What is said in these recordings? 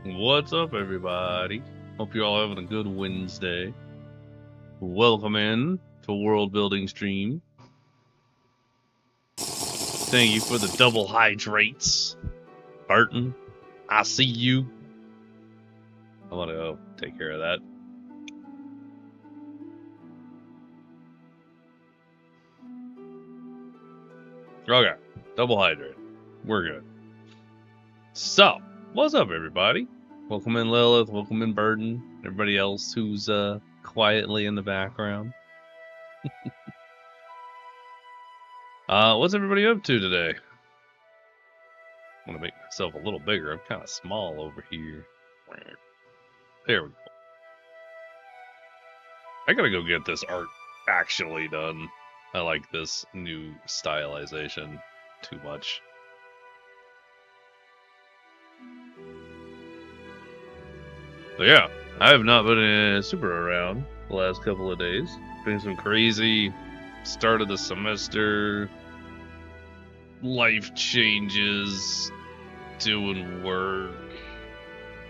What's up, everybody? Hope you're all having a good Wednesday. Welcome in to World Building Stream. Thank you for the double hydrates. Barton, I see you. I want to go take care of that. Okay, double hydrate. We're good. So, what's up, everybody? Welcome in, Lilith. Welcome in, Burden. Everybody else who's quietly in the background. What's everybody up to today? I want to make myself a little bigger. I'm kind of small over here. There we go. I gotta go get this art actually done. I like this new stylization too much. So yeah, I have not been super around the last couple of days. Been some crazy start of the semester, life changes, doing work,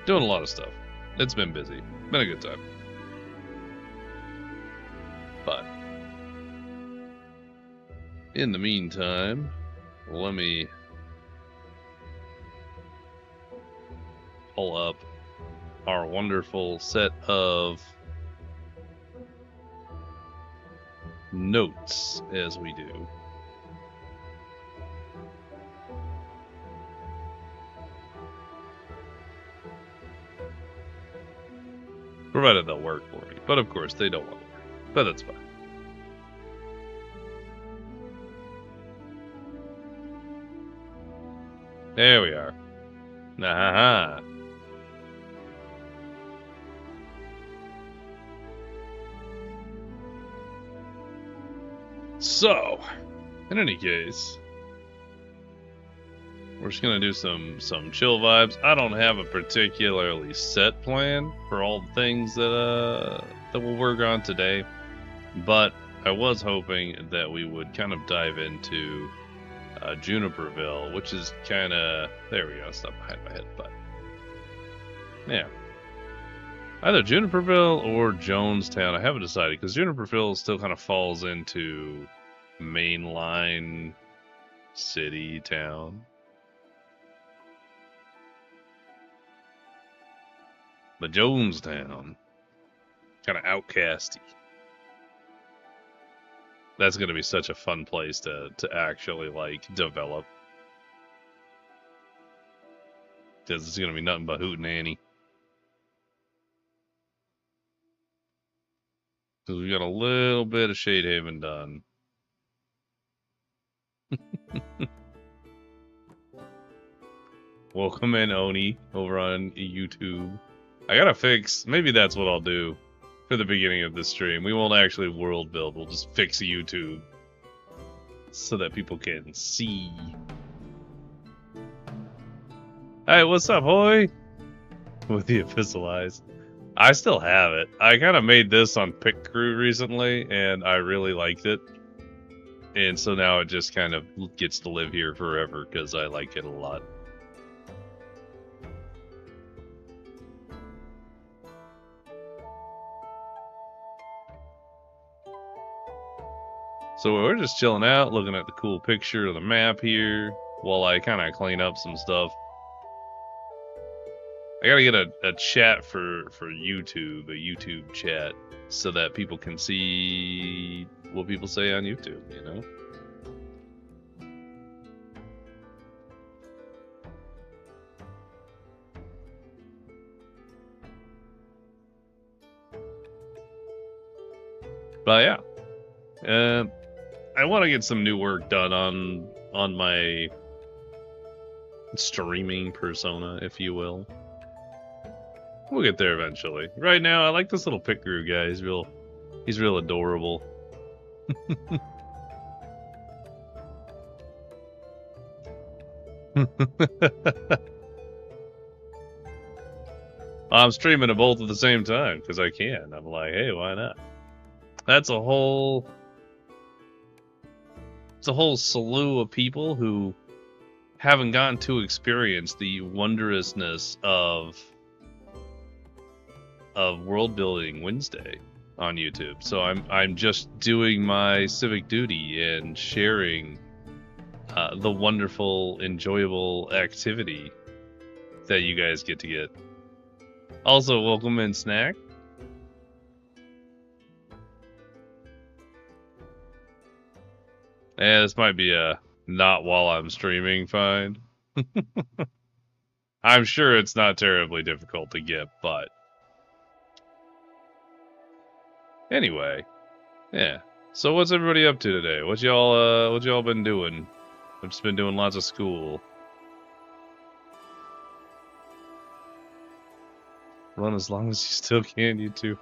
doing a lot of stuff. It's been busy. Been a good time. But in the meantime, let me pull up our wonderful set of notes as we do. Provided they'll work for me. But of course, they don't want to work. But that's fine. There we are. Aha. So, in any case, we're just gonna do some chill vibes. I don't have a particularly set plan for all the things that we'll work on today, but I was hoping that we would kind of dive into Juniperville, which is kind of, there we go, stop behind my head, but yeah, either Juniperville or Jonestown. I haven't decided because Juniperville still kind of falls into mainline city town. But Jonestown, kind of outcasty. That's going to be such a fun place to actually, like, develop. Because it's going to be nothing but hootenanny. Because we got a little bit of Shade Haven done. Welcome in, Oni, over on YouTube. I gotta fix, maybe that's what I'll do for the beginning of this stream. We won't actually world build, we'll just fix YouTube. So that people can see. Hey, what's up, Hoy? With the Abyssal Eyes. I still have it. I kind of made this on Pick Crew recently, and I really liked it. And so now it just kind of gets to live here forever, because I like it a lot. So we're just chilling out, looking at the cool picture of the map here, while I kind of clean up some stuff. I gotta get a chat for YouTube, a YouTube chat, so that people can see what people say on YouTube, you know? But yeah. I want to get some new work done on my streaming persona, if you will. We'll get there eventually. Right now, I like this little Pick Crew guy. He's real adorable. I'm streaming to both at the same time because I can. I'm like, hey, why not? That's a whole slew of people who haven't gotten to experience the wondrousness of World Building Wednesday on YouTube. So I'm just doing my civic duty and sharing the wonderful, enjoyable activity that you guys get to get. Also, welcome in, Snack. Yeah, this might be a not while I'm streaming find. I'm sure it's not terribly difficult to get, but anyway, yeah. So what's everybody up to today? What y'all been doing? I've just been doing lots of school. Run as long as you still can, you two.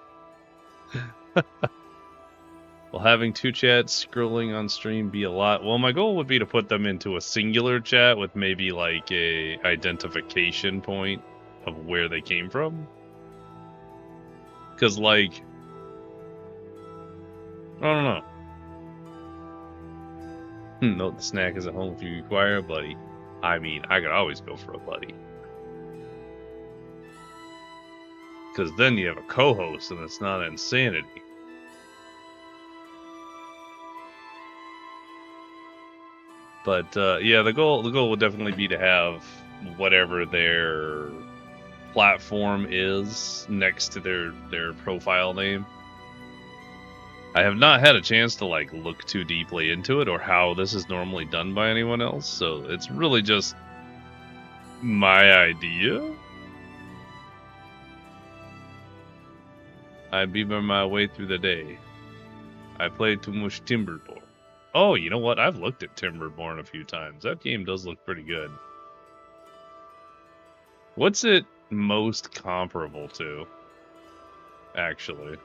Will having two chats scrolling on stream be a lot? Well, my goal would be to put them into a singular chat with maybe like a identification point of where they came from. Because, like, I don't know. Note the snack is at home if you require a buddy. I mean, I could always go for a buddy. Because then you have a co-host and it's not insanity. But yeah, the goal would definitely be to have whatever their platform is next to their profile name. I have not had a chance to like look too deeply into it or how this is normally done by anyone else, so it's really just my idea. I beaver my way through the day. I play too much Timberborn. Oh, you know what? I've looked at Timberborn a few times. That game does look pretty good. What's it most comparable to, actually?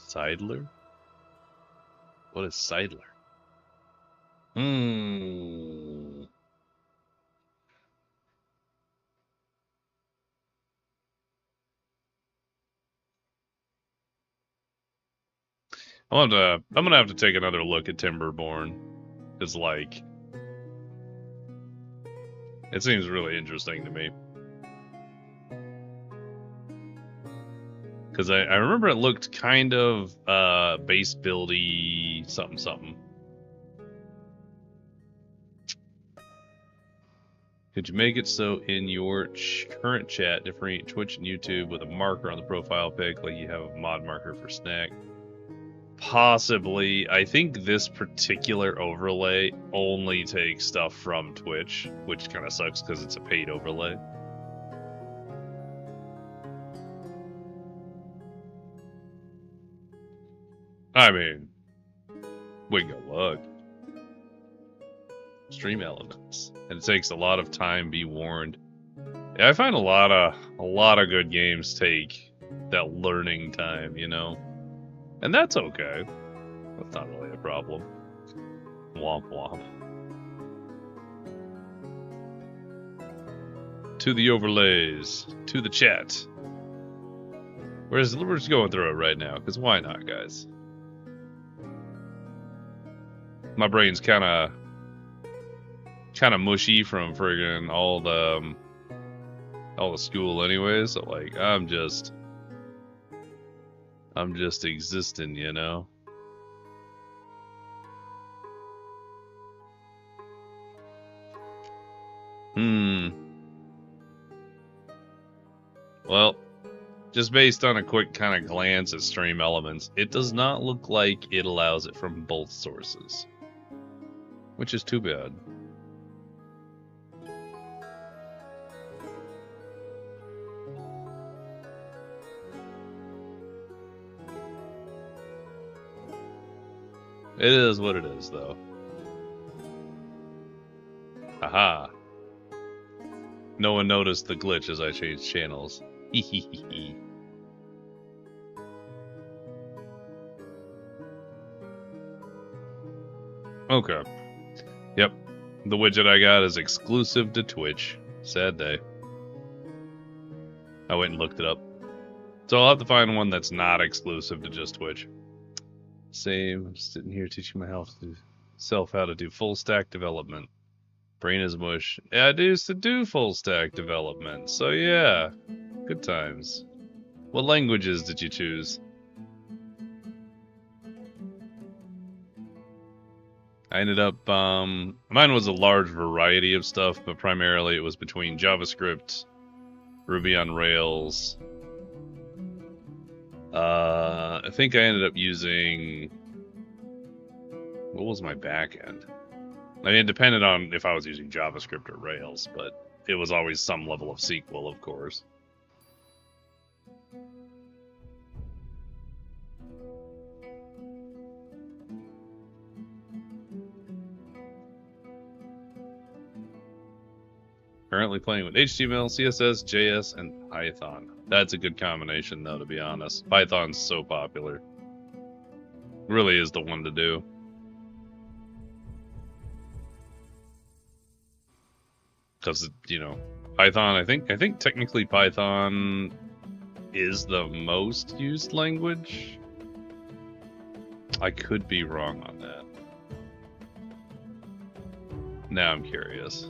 Seidler? What is Seidler? Hmm. I'm gonna have to take another look at Timberborn. Cause like it seems really interesting to me. Because I remember it looked kind of base buildy something. Could you make it so in your current chat, differentiate Twitch and YouTube with a marker on the profile pic, like you have a mod marker for snack? Possibly. I think this particular overlay only takes stuff from Twitch, which kind of sucks because it's a paid overlay. I mean, we can go look. Stream elements, and it takes a lot of time. Be warned. Yeah, I find a lot of good games take that learning time, you know, and that's okay. That's not really a problem. Womp womp. To the overlays, to the chat. We're just going through it right now, because why not, guys? My brain's kind of mushy from friggin' all the school anyways, so like I'm just existing, you know. Well, just based on a quick kind of glance at stream elements, it does not look like it allows it from both sources, which is too bad. It is what it is, though. Aha. No one noticed the glitch as I changed channels. Hehehe. Okay. Yep. The widget I got is exclusive to Twitch. Sad day. I went and looked it up. So I'll have to find one that's not exclusive to just Twitch. Same. I'm sitting here teaching myself how to do full stack development. Brain is mush. Yeah, I used to do full stack development. So yeah. Good times. What languages did you choose? I ended up, mine was a large variety of stuff, but primarily it was between JavaScript, Ruby on Rails. I think I ended up using, what was my backend? I mean, it depended on if I was using JavaScript or Rails, but it was always some level of SQL, of course. Currently playing with HTML, CSS, JS, and Python. That's a good combination, though, to be honest. Python's so popular. Really is the one to do. Because, you know, Python, I think technically Python is the most used language. I could be wrong on that. Now I'm curious.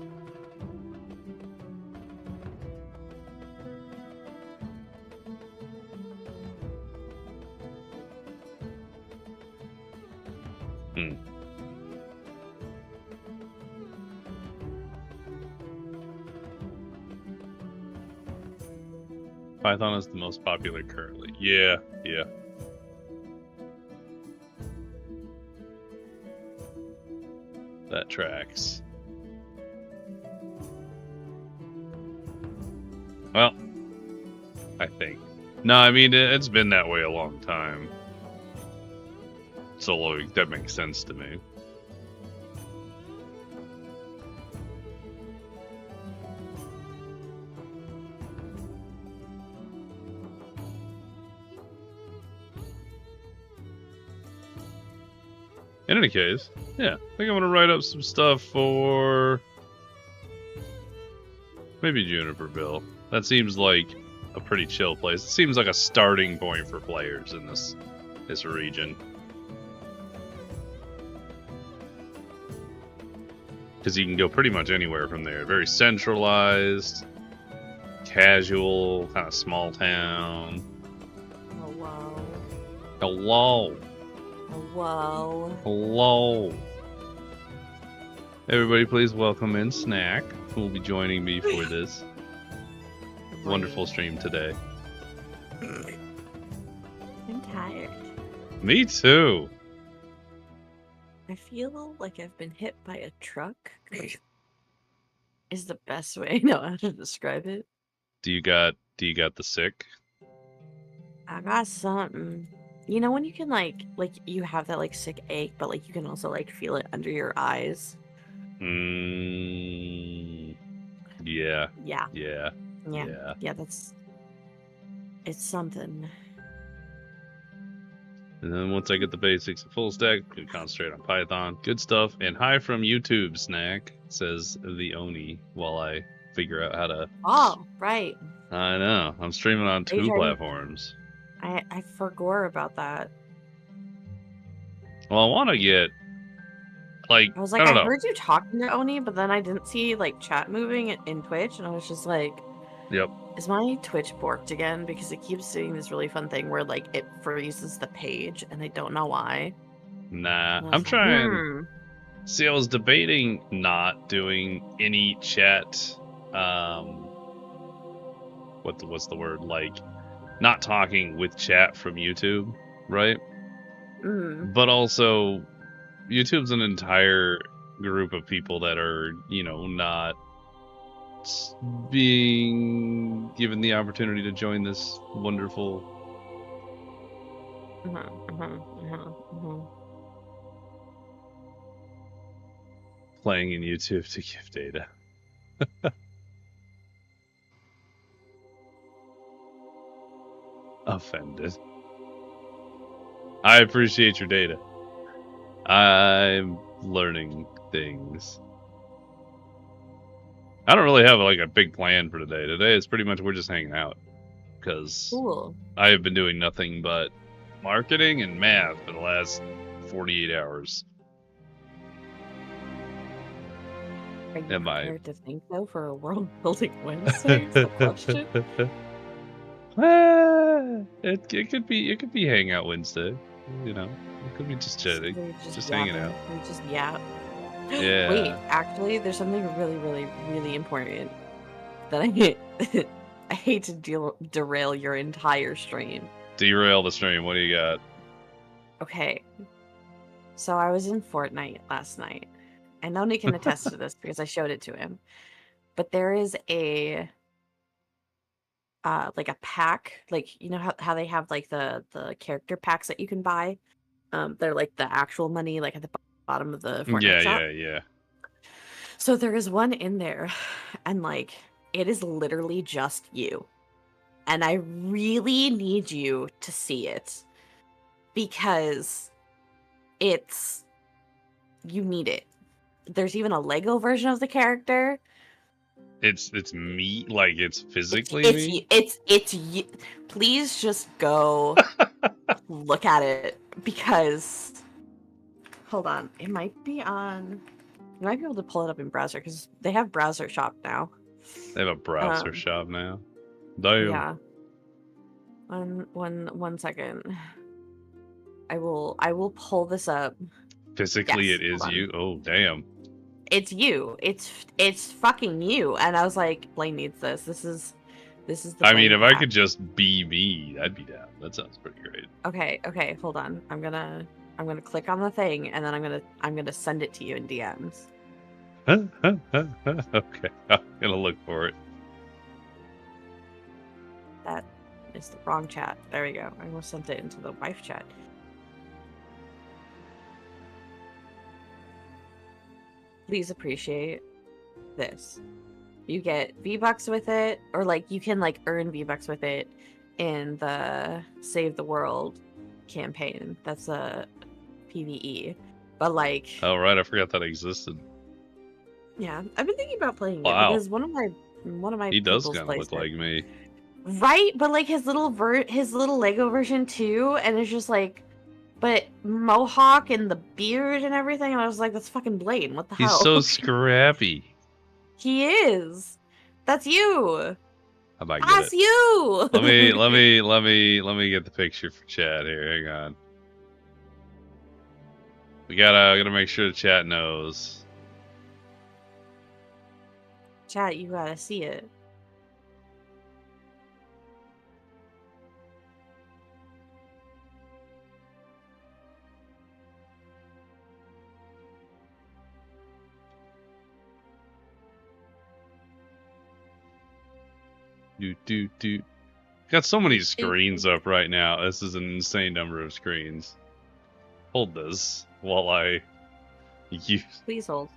Python is the most popular currently. Yeah. That tracks. Well, I think. No, I mean, it's been that way a long time. So, like, that makes sense to me. In any case, yeah, I think I'm going to write up some stuff for maybe Juniperville. That seems like a pretty chill place. It seems like a starting point for players in this region. Because you can go pretty much anywhere from there. Very centralized, casual, kind of small town. Hello. Hello. Hello. Hello. Everybody, please welcome in Snack, who will be joining me for this wonderful stream today. I'm tired. Me too. I feel like I've been hit by a truck. Is the best way I know how to describe it. Do you got the sick? I got something. You know when you can like you have that like sick ache, but like you can also like feel it under your eyes. Yeah. Yeah. Yeah. Yeah, it's something. And then once I get the basics of full stack, I can concentrate on Python. Good stuff. And hi from YouTube, Snack, says the Oni, while I figure out how to... Oh, right. I know. I'm streaming on 2 platforms. I forgot about that. Well, I want to get... Like, I was like, I don't know. heard you talking to Oni, but then I didn't see like chat moving in Twitch, and I was just like, yep. Is my Twitch borked again? Because it keeps doing this really fun thing where like it freezes the page, and I don't know why. Nah, I'm trying. See, I was debating not doing any chat. What's the word? Like, not talking with chat from YouTube, right? But also, YouTube's an entire group of people that are, you know, not being given the opportunity to join this wonderful playing in YouTube to give data. Offended. I appreciate your data. I'm learning things. I don't really have like a big plan for today. Today is pretty much we're just hanging out because I have been doing nothing but marketing and math for the last 48 hours. Are you prepared to think though for a World Building Wednesday? Is the question. It could be Hangout Wednesday. You know, it could be just chatting, just hanging out. Yeah. Wait, actually, there's something really, really, really important that I hate to derail your entire stream. Derail the stream. What do you got? Okay. So I was in Fortnite last night. And Noni can attest to this because I showed it to him. But there is a like a pack, like you know how they have like the character packs that you can buy. They're like the actual money, like at the bottom of the Fortnite shop. Yeah. So there is one in there, and like it is literally just you. And I really need you to see it because you need it. There's even a Lego version of the character. It's me, like it's physically me. It's you. Please just go look at it, because hold on, it might be on. You might be able to pull it up in browser because they have browser shop now. They have a browser shop now. Damn. Yeah. One second. I will pull this up. Physically, Yes, it is you. Oh, damn. It's you. It's fucking you. And I was like, Blaine needs this. This is the. I mean, Blaine if I pack. could just be me, I'd be down. That sounds pretty great. Okay, hold on. I'm gonna click on the thing, and then I'm gonna send it to you in DMs. Okay, I'm gonna look for it. That is the wrong chat. There we go. I almost sent it into the wife chat. Please appreciate this. You get V-Bucks with it, or like you can like earn V-Bucks with it in the Save the World campaign. That's a PvE. But like, Oh right, I forgot that existed. yeah, I've been thinking about playing it because one of my he does kind of look like me, right? But like his little Lego version too, and it's just like, but mohawk and the beard and everything, and I was like, that's fucking Blaine. What the hell? He's so scrappy. He is. That's you. I might get That's it. you. Let me get the picture for chat here. Hang on. We gotta make sure the chat knows. Chat, you gotta see it. Do. Got so many screens up right now. This is an insane number of screens. Hold this while I use. Please hold.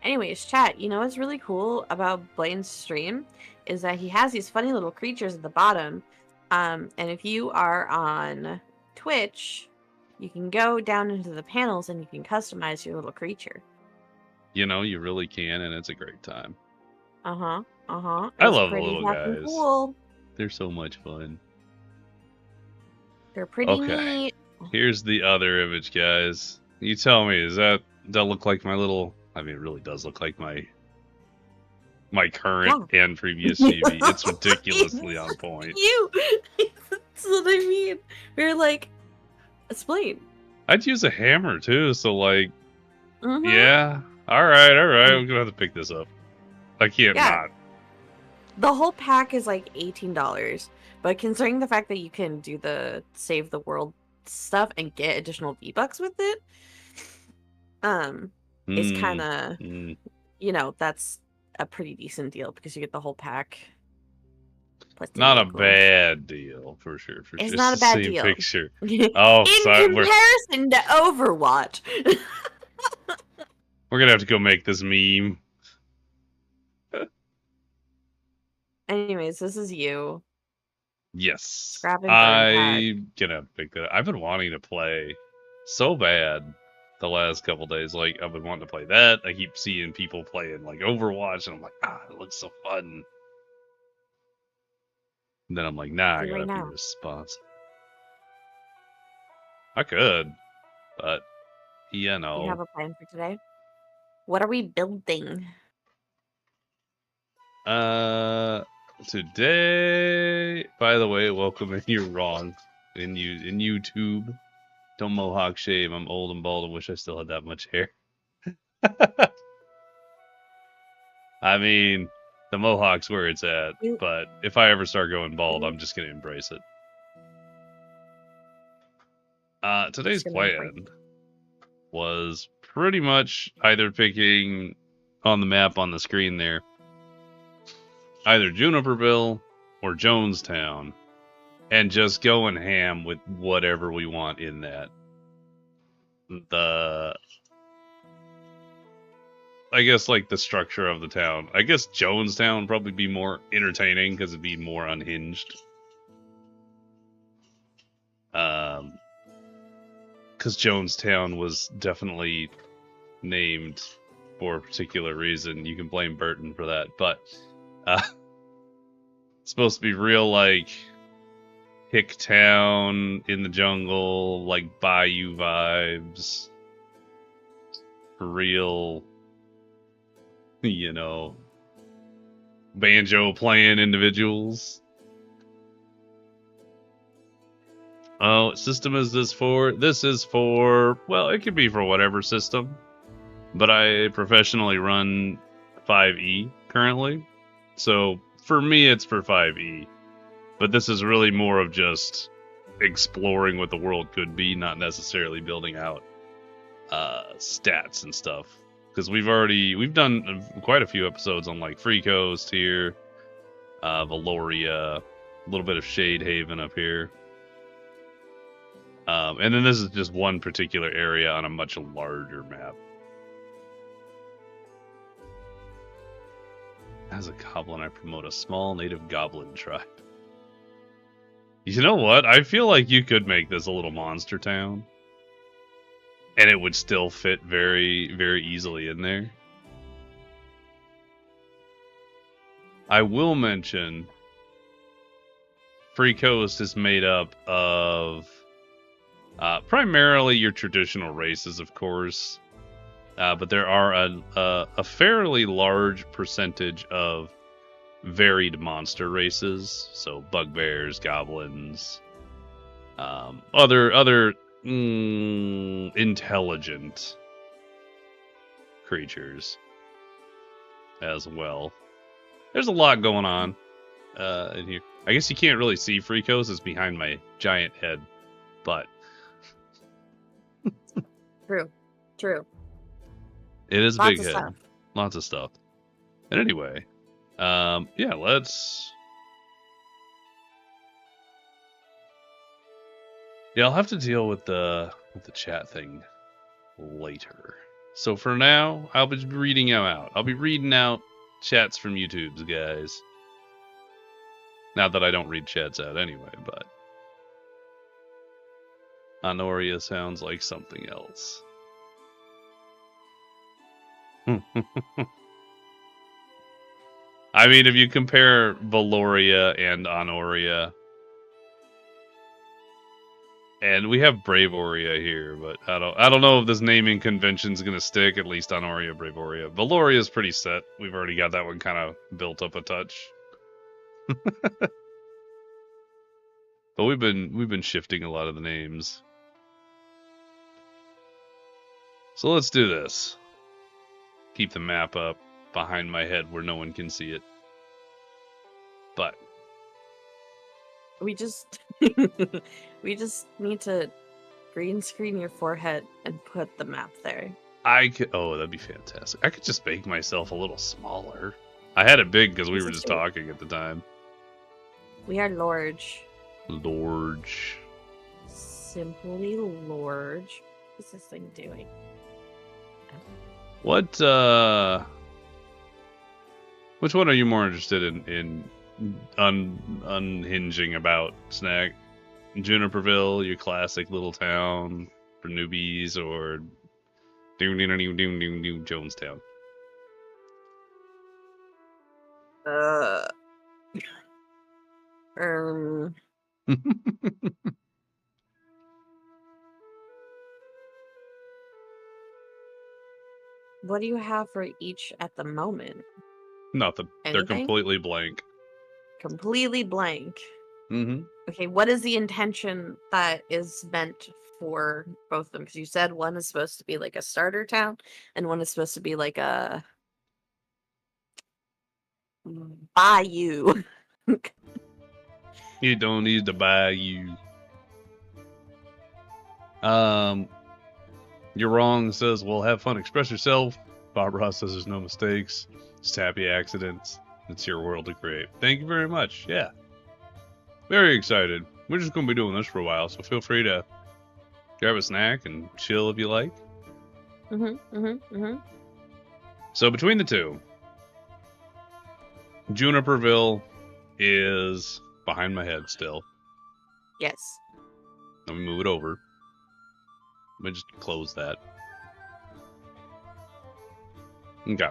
Anyways, chat, you know what's really cool about Blaine's stream is that he has these funny little creatures at the bottom. And if you are on Twitch, you can go down into the panels and you can customize your little creature. You know, you really can, and it's a great time. I love the little guys. Cool. They're so much fun. They're pretty neat. Here's the other image, guys. You tell me, does that look like my little? I mean, it really does look like my current and previous GB. It's ridiculously on point. That's what I mean. We're like, explain. I'd use a hammer too, so like, yeah. All right. I'm gonna have to pick this up. I can't not. The whole pack is like $18, but considering the fact that you can do the Save the World stuff and get additional V-Bucks with it, it's kind of, you know, that's a pretty decent deal because you get the whole pack. Not a bad deal for sure. It's not a bad deal. Picture. Oh, in comparison to Overwatch. We're gonna have to go make this meme. Anyways, this is you. Yes. I'm gonna pick that up. I've been wanting to play so bad the last couple days. Like, I've been wanting to play that. I keep seeing people playing like Overwatch, and I'm like, it looks so fun. And then I'm like, nah, I gotta be responsive. I could, but yeah, no. Do you have a plan for today? What are we building? Today, by the way, welcome if you're wrong in YouTube. Don't mohawk shame. I'm old and bald and wish I still had that much hair. I mean, the mohawk's where it's at, but if I ever start going bald, I'm just gonna embrace it. Today's plan was pretty much either picking on the map on the screen there, either Juniperville or Jonestown, and just going ham with whatever we want in that. I guess like the structure of the town. I guess Jonestown would probably be more entertaining because it'd be more unhinged. Because Jonestown was definitely named for a particular reason. You can blame Burton for that, but it's supposed to be real, like, hick town in the jungle, like bayou vibes. Real, you know, banjo playing individuals. Oh, what system is this for? This is for, well, it could be for whatever system, but I professionally run 5e currently, so for me it's for 5e, but this is really more of just exploring what the world could be, not necessarily building out stats and stuff, because we've done quite a few episodes on like Free Coast here, Valoria, a little bit of Shade Haven up here, and then this is just one particular area on a much larger map. As a goblin, I promote a small native goblin tribe. You know what? I feel like you could make this a little monster town. And it would still fit very, very easily in there. I will mention, Free Coast is made up of primarily your traditional races, of course. But there are a fairly large percentage of varied monster races. So bugbears, goblins, other intelligent creatures as well. There's a lot going on in here. I guess you can't really see Free Coast, it's behind my giant head, but True. It is a Lots big of head. stuff. Lots of stuff. And anyway, yeah, let's. Yeah, I'll have to deal with the chat thing later. So for now, I'll be reading them out. I'll be reading out chats from YouTube's guys. Not that I don't read chats out anyway, but Honoria sounds like something else. I mean, if you compare Valoria and Honoria, and we have Bravoria here, but I don't know if this naming convention's gonna stick. At least Honoria, Bravoria. Valoria's pretty set. We've already got that one kind of built up a touch. But we've been shifting a lot of the names. So let's do this. Keep the map up behind my head where no one can see it. But We just we just need to green screen your forehead and put the map there. I could, oh, that'd be fantastic. I could just make myself a little smaller. I had it big because we were just talking at the time. We are large. Large. Simply large. What's this thing doing? What, which one are you more interested in unhinging about, Snack? Juniperville, your classic little town for newbies, or Jonestown? What do you have for each at the moment? Nothing. Anything? They're completely blank. Completely blank. Mm-hmm. Okay, what is the intention that is meant for both of them? Because you said one is supposed to be like a starter town, and one is supposed to be like a bayou. You don't need to buy you. You're wrong says, well, have fun, express yourself. Bob Ross says there's no mistakes, just happy accidents. It's your world to create. Thank you very much. Yeah. Very excited. We're just going to be doing this for a while, so feel free to grab a snack and chill if you like. So between the two, Juniperville is behind my head still. Yes. Let me move it over. Let me just close that. Okay.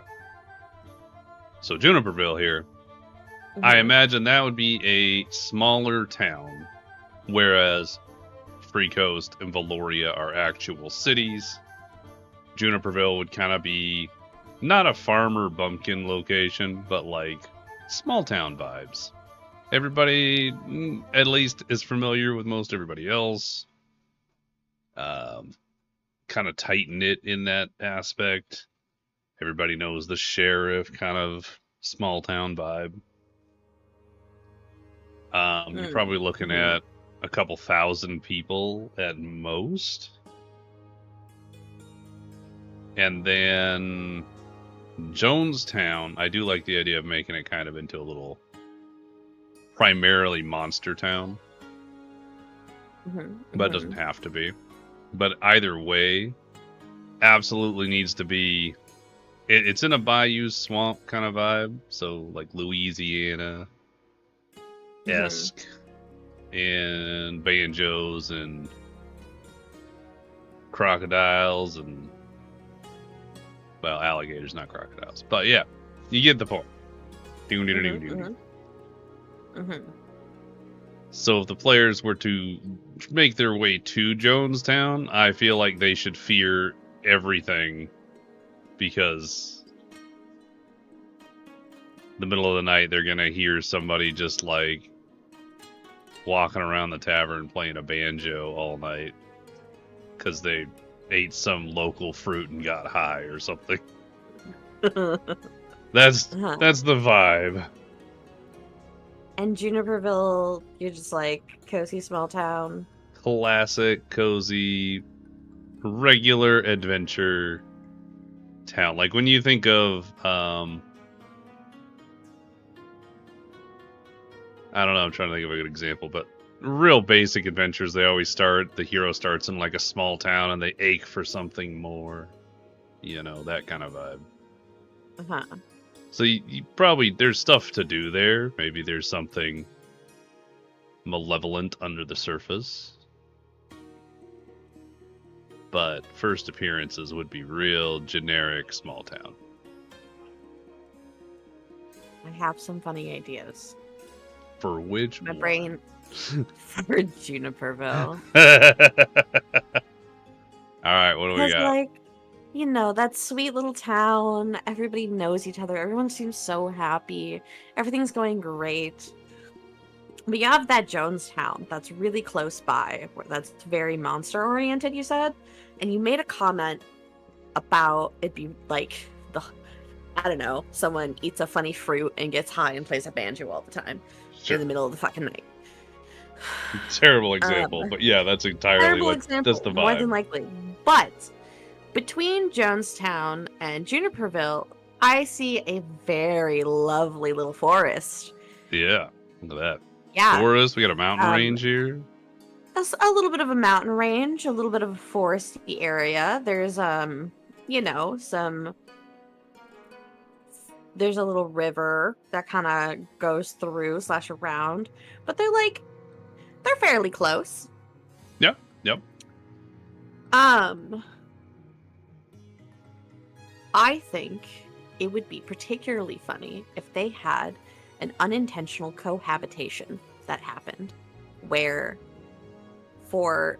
So Juniperville here. I imagine that would be a smaller town, whereas Free Coast and Valoria are actual cities. Juniperville would kind of be not a farmer bumpkin location, but like small town vibes. Everybody at least is familiar with most everybody else. Kind of tight knit in that aspect. Everybody knows the sheriff, kind of small town vibe. You're probably looking at a couple thousand people at most. And then Jonestown, I do like the idea of making it kind of into a little primarily monster town. But it doesn't have to be. But either way, absolutely needs to be. It's in a bayou swamp kind of vibe, so like Louisiana-esque, and banjos and crocodiles and, well, alligators, not crocodiles, but yeah, you get the point. So if the players were to make their way to Jonestown, I feel like they should fear everything, because the middle of the night they're gonna hear somebody just like walking around the tavern playing a banjo all night because they ate some local fruit and got high or something. That's the vibe. And Juniperville, you're just like cozy small town. Classic, cozy, regular adventure town. Like when you think of I don't know, I'm trying to think of a good example, but real basic adventures, they always start, the hero starts in like a small town and they ache for something more. You know, that kind of vibe. So you probably, there's stuff to do there. Maybe there's something malevolent under the surface. But first appearances would be real generic small town. I have some funny ideas. For which My brain for Juniperville. Alright, what do we got? Like, you know, that sweet little town, everybody knows each other, everyone seems so happy, everything's going great. But you have that Jonestown that's really close by, that's very monster oriented, you said, and you made a comment about it be like I don't know, someone eats a funny fruit and gets high and plays a banjo all the time in the middle of the fucking night. Terrible example, but yeah, that's entirely that's the vibe. More than likely. But between Jonestown and Juniperville, I see a very lovely little forest. Yeah, look at that. Yeah. Forest, we got a mountain range here. A little bit of a mountain range, a little bit of a foresty area. There's you know, there's a little river that kind of goes through / around, but they're fairly close. Yep. I think it would be particularly funny if they had an unintentional cohabitation that happened, where for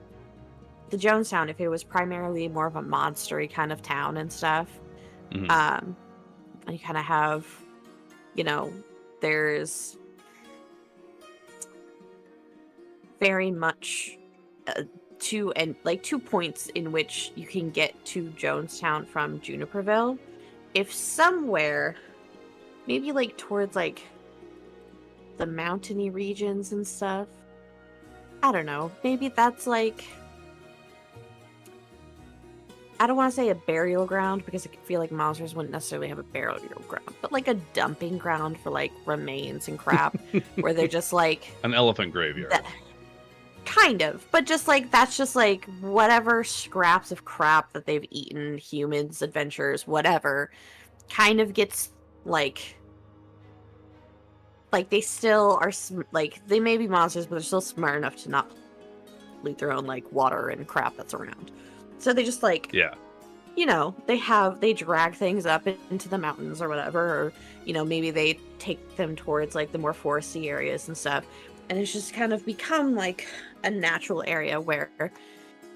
the Jonestown, if it was primarily more of a monstery kind of town and stuff, and you kind of have, you know, there's very much two points in which you can get to Jonestown from Juniperville. If somewhere, maybe like towards like the mountainy regions and stuff, I don't know, maybe that's like, I don't want to say a burial ground because I feel like monsters wouldn't necessarily have a burial ground, but like a dumping ground for like remains and crap where they're just like an elephant graveyard. Kind of, but just like that's just like whatever scraps of crap that they've eaten, humans, adventures, whatever, kind of gets like they still are like, they may be monsters, but they're still smart enough to not loot their own like water and crap that's around. So they just like, Yeah. you know, they drag things up into the mountains or whatever, or, you know, maybe they take them towards like the more foresty areas and stuff. And it's just kind of become like a natural area where,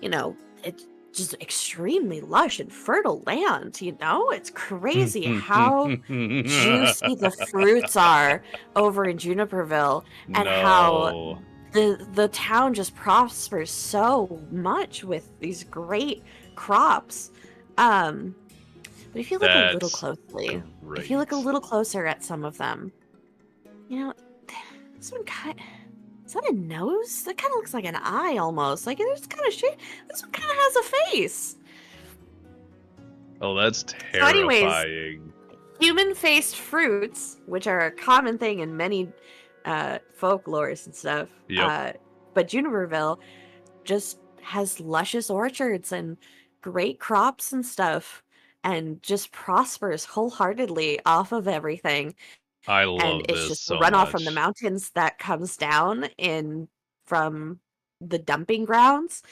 you know, it's just extremely lush and fertile land, you know? It's crazy how juicy the fruits are over in Juniperville, and how the town just prospers so much with these great crops. But if you look a little closely, if you look a little closer at some of them, you know, this one is that a nose? That kind of looks like an eye almost. Like it's kind of shape. This one kind of has a face. Oh, that's terrifying. So anyways, human-faced fruits, which are a common thing in many folklores and stuff. Yep. But Juniperville just has luscious orchards and great crops and stuff, and just prospers wholeheartedly off of everything. I love and it's this just so runoff much. from the mountains that comes down in from the dumping grounds.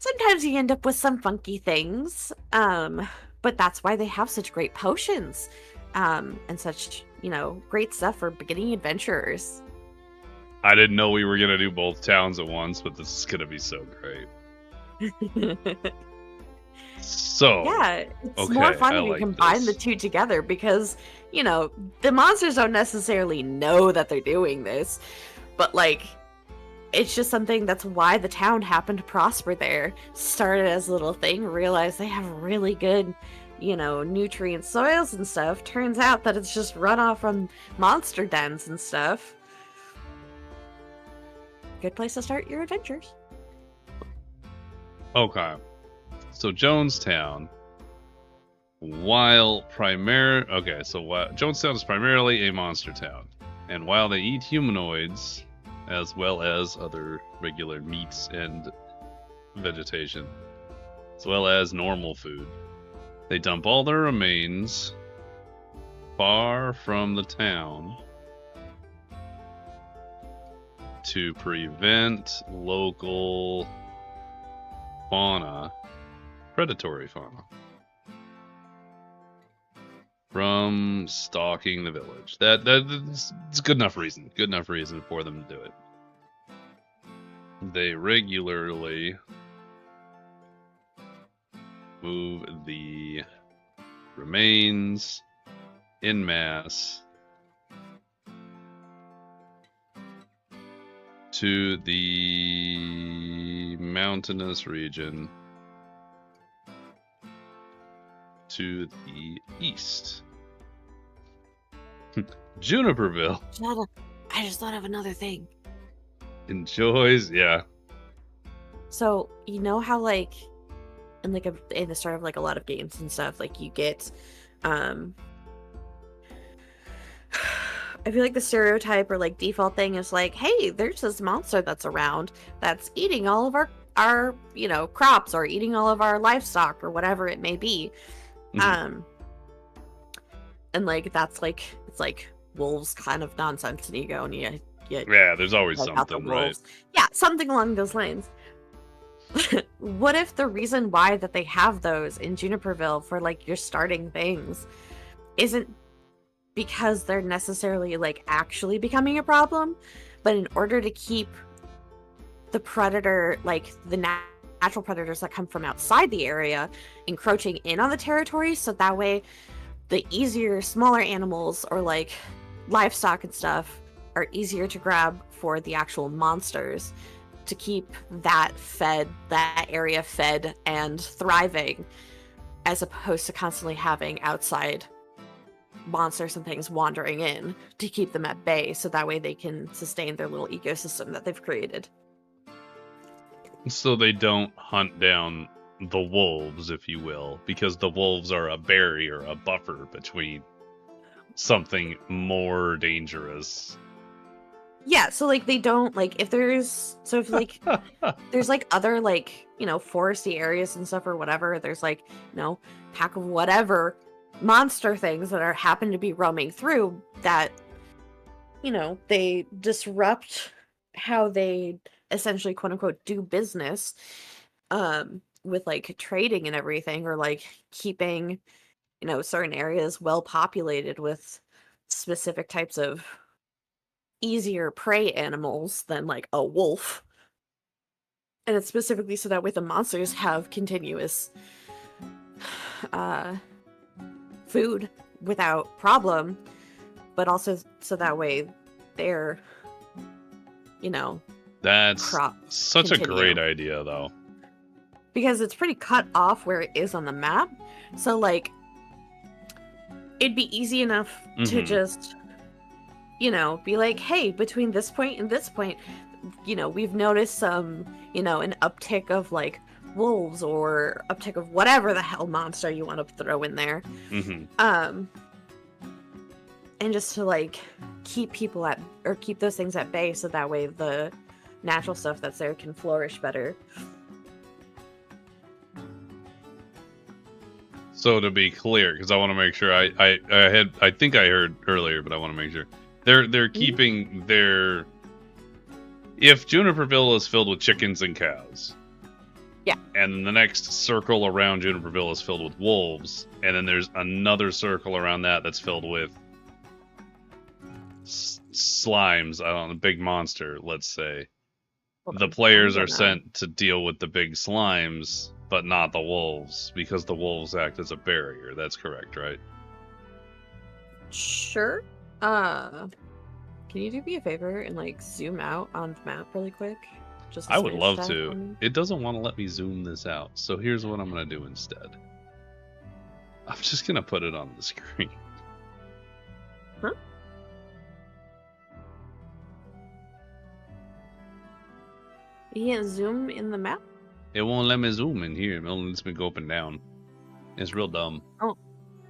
Sometimes you end up with some funky things, but that's why they have such great potions, and such, you know, great stuff for beginning adventurers. I didn't know we were gonna do both towns at once, but this is gonna be so great. So yeah, it's more fun if you combine the two together, because, you know, the monsters don't necessarily know that they're doing this, but like, it's just something that's why the town happened to prosper there. Started as a little thing, realized they have really good, you know, nutrient soils and stuff. Turns out that it's just runoff from monster dens and stuff. Good place to start your adventures. Okay. So Jonestown, Jonestown is primarily a monster town, and while they eat humanoids as well as other regular meats and vegetation, as well as normal food, they dump all their remains far from the town to prevent local predatory fauna, from stalking the village. That's good enough reason. Good enough reason for them to do it. They regularly move the remains en masse to the mountainous region to the east. Juniperville. I just thought of another thing. Enjoys, yeah. So, you know how, like, in the start of like a lot of games and stuff, like you get, I feel like the stereotype or like default thing is like, hey, there's this monster that's around that's eating all of our you know, crops, or eating all of our livestock, or whatever it may be. Mm-hmm. And like that's like, it's like wolves kind of nonsense, and you go and you yeah, there's always something, right? Yeah, something along those lines. What if the reason why that they have those in Juniperville for like your starting things isn't because they're necessarily like actually becoming a problem, but in order to keep the predator, like the natural predators that come from outside the area, encroaching in on the territory, so that way the easier smaller animals or like livestock and stuff are easier to grab for the actual monsters, to keep that area fed and thriving, as opposed to constantly having outside monsters and things wandering in to keep them at bay, so that way they can sustain their little ecosystem that they've created. So they don't hunt down the wolves, if you will, because the wolves are a barrier, a buffer between something more dangerous. Yeah, so like they don't, like, if like there's like other, like, you know, foresty areas and stuff or whatever, there's like, you know, pack of whatever monster things that happen to be roaming through, that, you know, they disrupt how they essentially quote unquote do business with like trading and everything, or like keeping, you know, certain areas well populated with specific types of easier prey animals than like a wolf. And it's specifically so that way the monsters have continuous uh food without problem, but also so that way their, you know, That's crop such a continue. great idea, though. Because it's pretty cut off where it is on the map. So like it'd be easy enough to just, you know, be like, hey, between this point and this point, you know, we've noticed some, you know, an uptick of like wolves or uptick of whatever the hell monster you want to throw in there. And just to like keep people at, or keep those things at bay, so that way the natural stuff that's there can flourish better. So to be clear, because I want to make sure I think I heard earlier, but I want to make sure they're keeping their. If Juniperville is filled with chickens and cows, yeah, and the next circle around Juniperville is filled with wolves, and then there's another circle around that that's filled with slimes, I don't know, big monster, let's say. Hold the on, players are sent to deal with the big slimes, but not the wolves, because the wolves act as a barrier. That's correct, right? Sure. Can you do me a favor and like zoom out on the map really quick? Just I would love to. It doesn't want to let me zoom this out, so here's what I'm going to do instead. I'm just going to put it on the screen. Huh? You can't zoom in the map? It won't let me zoom in here. It only lets me go up and down. It's real dumb. Oh,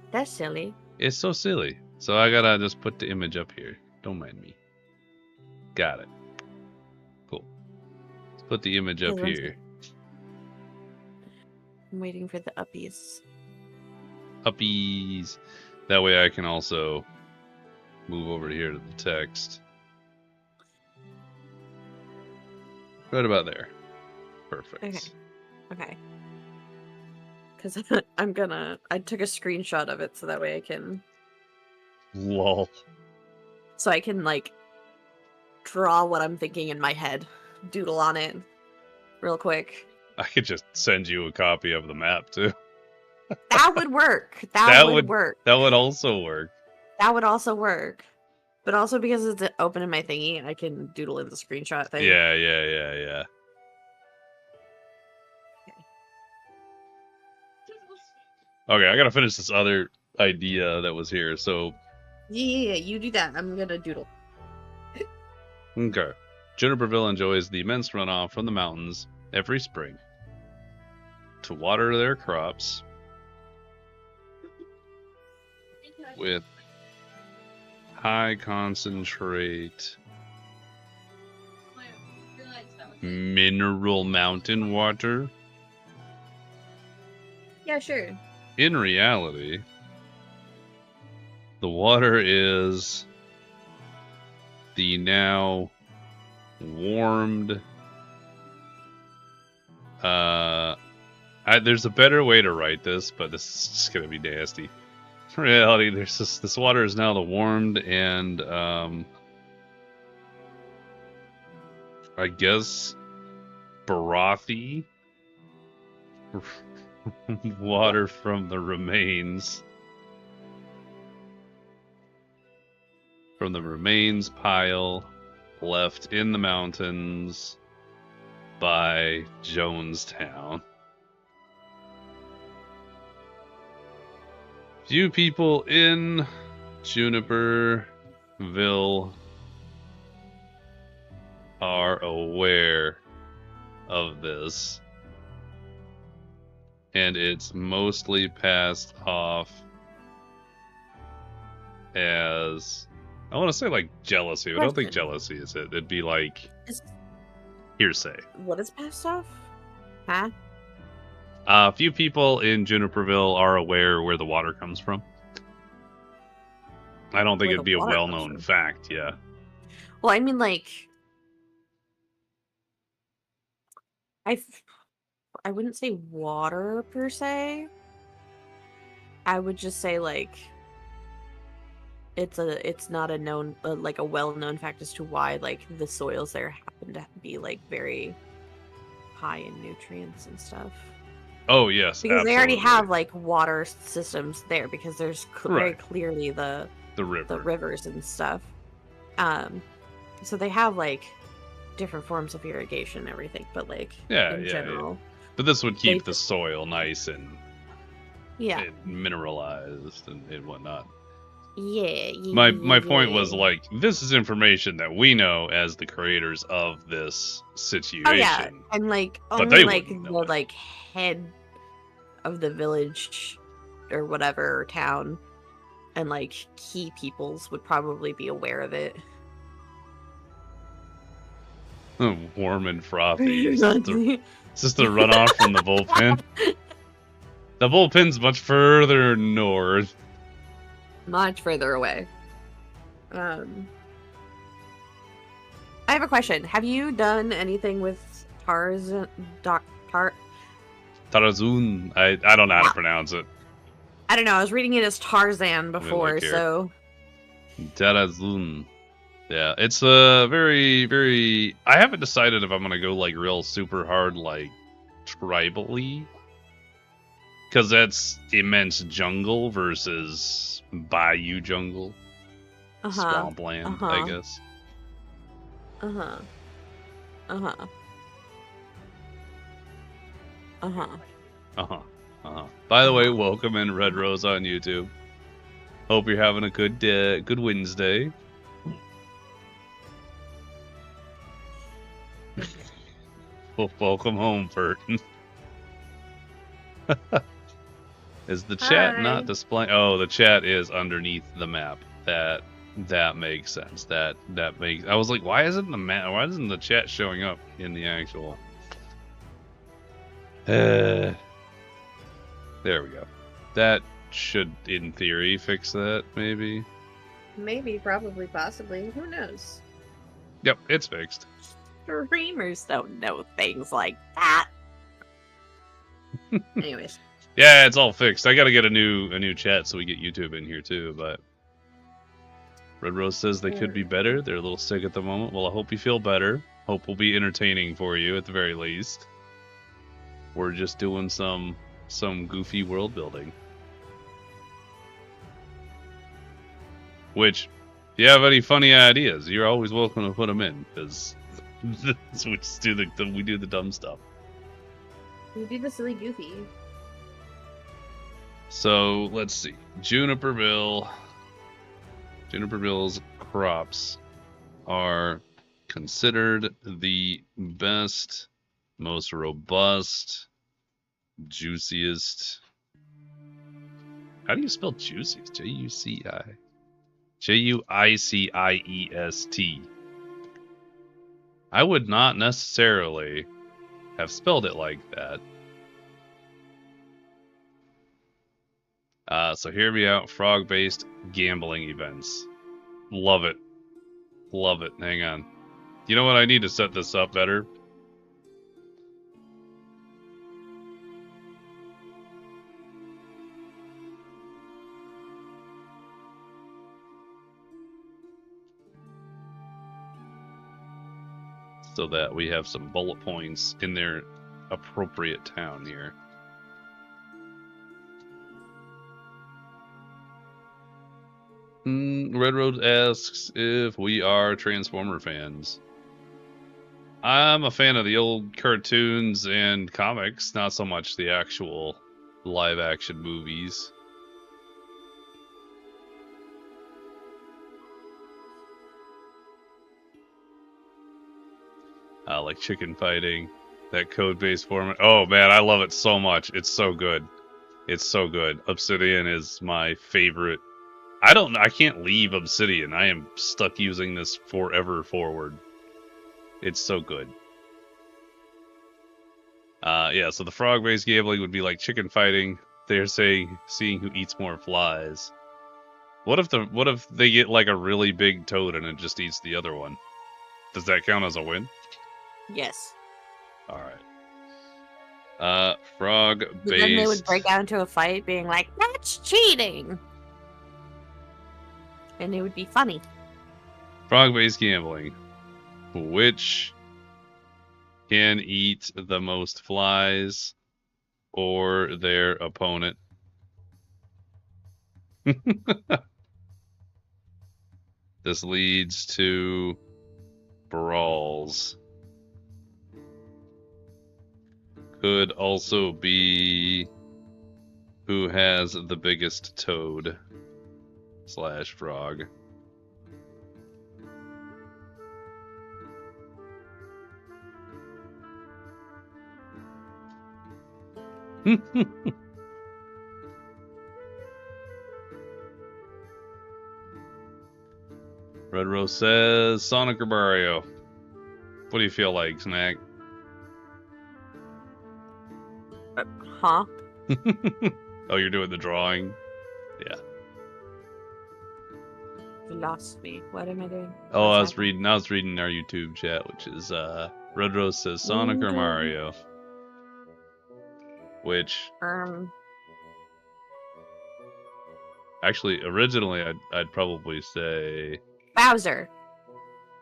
that's silly. It's so silly. So I gotta just put the image up here. Don't mind me. Got it. Cool. Let's put the image up here. I'm waiting for the uppies. Uppies. That way I can also move over here to the text. Right about there. Perfect. Okay. Because I took a screenshot of it so that way I can... Lol. So I can, like, draw what I'm thinking in my head. Doodle on it. Real quick. I could just send you a copy of the map, too. That would work. That would work. That would also work. That would also work. But also because it's open in my thingy, I can doodle in the screenshot thing. Yeah. Okay, I gotta finish this other idea that was here, so... Yeah, you do that. I'm gonna doodle. Okay. Juniperville enjoys the immense runoff from the mountains every spring to water their crops with high concentrate mineral mountain water. Yeah, sure. In reality, the water is the now warmed... there's a better way to write this, but this is just going to be nasty. In reality, there's this water is now the warmed and, I guess, brothy water from the remains. From the remains pile left in the mountains by Jonestown. Few people in Juniperville are aware of this, and it's mostly passed off as, I want to say, like, jealousy, but I don't think jealousy is it. It'd be like hearsay. What is passed off? Huh? A few people in Juniperville are aware where the water comes from. I don't think it'd be a well-known fact, yeah. Well, I mean, like, I wouldn't say water per se. I would just say like it's not a known like a well-known fact as to why like the soils there happen to be like very high in nutrients and stuff. Oh yes, Because absolutely. they already have like water systems there because there's very Right. clearly the river. rivers and stuff. So they have like different forms of irrigation and everything, but like in general. But this would keep they- the soil nice and Yeah. mineralized and whatnot. Yeah. My point was like, this is information that we know as the creators of this situation. Oh yeah, and like But only they like wouldn't the know it. like head of the village or whatever or town and like key peoples would probably be aware of it. Warm and frothy. It's just the runoff from the bullpen. The bullpen's much further north. Much further away. I have a question. Have you done anything with Tarzan? Tarazun. I don't know how to pronounce it. I don't know. I was reading it as Tarzan before, so. Tarazun. Yeah, it's a very, very. I haven't decided if I'm gonna go like real super hard, like tribally, because that's immense jungle versus bayou jungle, swampland, I guess. By the way, welcome in Red Rose on YouTube. Hope you're having a good Wednesday. Welcome home, Burton. Is the chat not displaying? Oh, the chat is underneath the map. That makes sense. That makes. I was like, why isn't the map? Why isn't the chat showing up in the actual? There we go. That should, in theory, fix that. Maybe. Maybe, probably, possibly. Who knows? Yep, it's fixed. Streamers don't know things like that. Anyways. Yeah, it's all fixed. I gotta get a new chat so we get YouTube in here too, but Red Rose says they could be better. They're a little sick at the moment. Well, I hope you feel better. Hope we'll be entertaining for you at the very least. We're just doing some goofy world building. Which, if you have any funny ideas, you're always welcome to put them in, because we just do the dumb stuff. We do the silly goofy. So let's see. Juniperville's crops are considered the best, most robust, juiciest. How do you spell juiciest? Juiciest. I would not necessarily have spelled it like that. So hear me out. Frog-based gambling events. Love it. Love it. Hang on. You know what? I need to set this up better. So that we have some bullet points in their appropriate town here. Red Road asks if we are Transformer fans. I'm a fan of the old cartoons and comics, not so much the actual live-action movies. Like chicken fighting, that code-based format. Oh man, I love it so much. It's so good. It's so good. Obsidian is my favorite. I can't leave Obsidian. I am stuck using this forever forward. It's so good. Yeah, so the frog-based gambling would be like chicken fighting. They're saying seeing who eats more flies. What if they get like a really big toad and it just eats the other one? Does that count as a win? Yes. Alright. Frog But then they would based. break out into a fight being like, that's cheating! And it would be funny. Frog based gambling. Which can eat the most flies or their opponent? This leads to brawls. Could also be who has the biggest toad / frog. Red Rose says Sonic or Mario. What do you feel like, Snack? Huh? Oh, you're doing the drawing? Yeah. You lost me. What am I doing? Oh, What's I was reading our YouTube chat, which is Red Rose says Sonic or Mario. Which actually originally I'd probably say Bowser.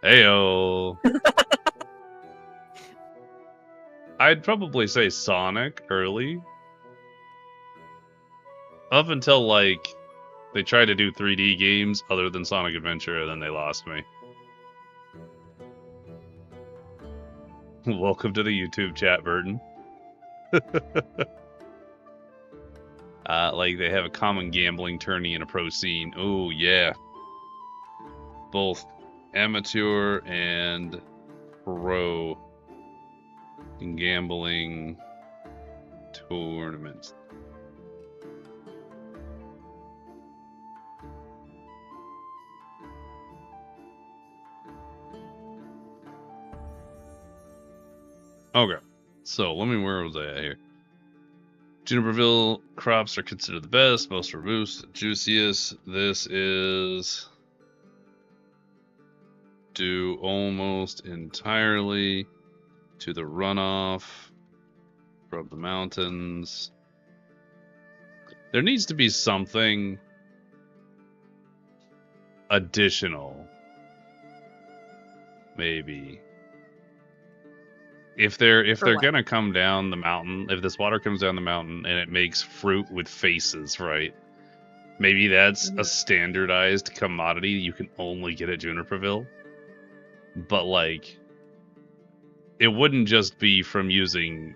Heyo. I'd probably say Sonic early. Up until like they tried to do 3D games other than Sonic Adventure, and then they lost me. Welcome to the YouTube chat, Burton. Like they have a common gambling tourney and a pro scene. Oh yeah. Both amateur and pro in gambling tournaments. Okay, so where was I at here? Juniperville crops are considered the best, most robust, juiciest. This is due almost entirely to the runoff from the mountains. There needs to be something additional, maybe. If they're gonna come down the mountain, if this water comes down the mountain and it makes fruit with faces, right? Maybe that's a standardized commodity you can only get at Juniperville. But like, it wouldn't just be from using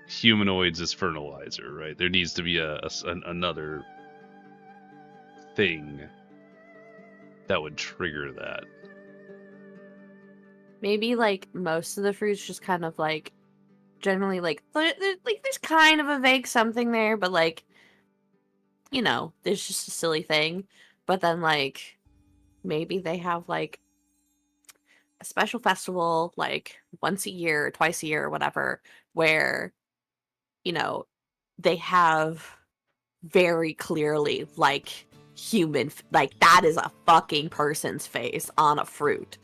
humanoids as fertilizer, right? There needs to be another thing that would trigger that. Maybe like most of the fruits just kind of like generally like there's kind of a vague something there, but like, you know, there's just a silly thing. But then like maybe they have like a special festival like once a year, twice a year, or whatever, where, you know, they have very clearly like human, like that is a fucking person's face on a fruit.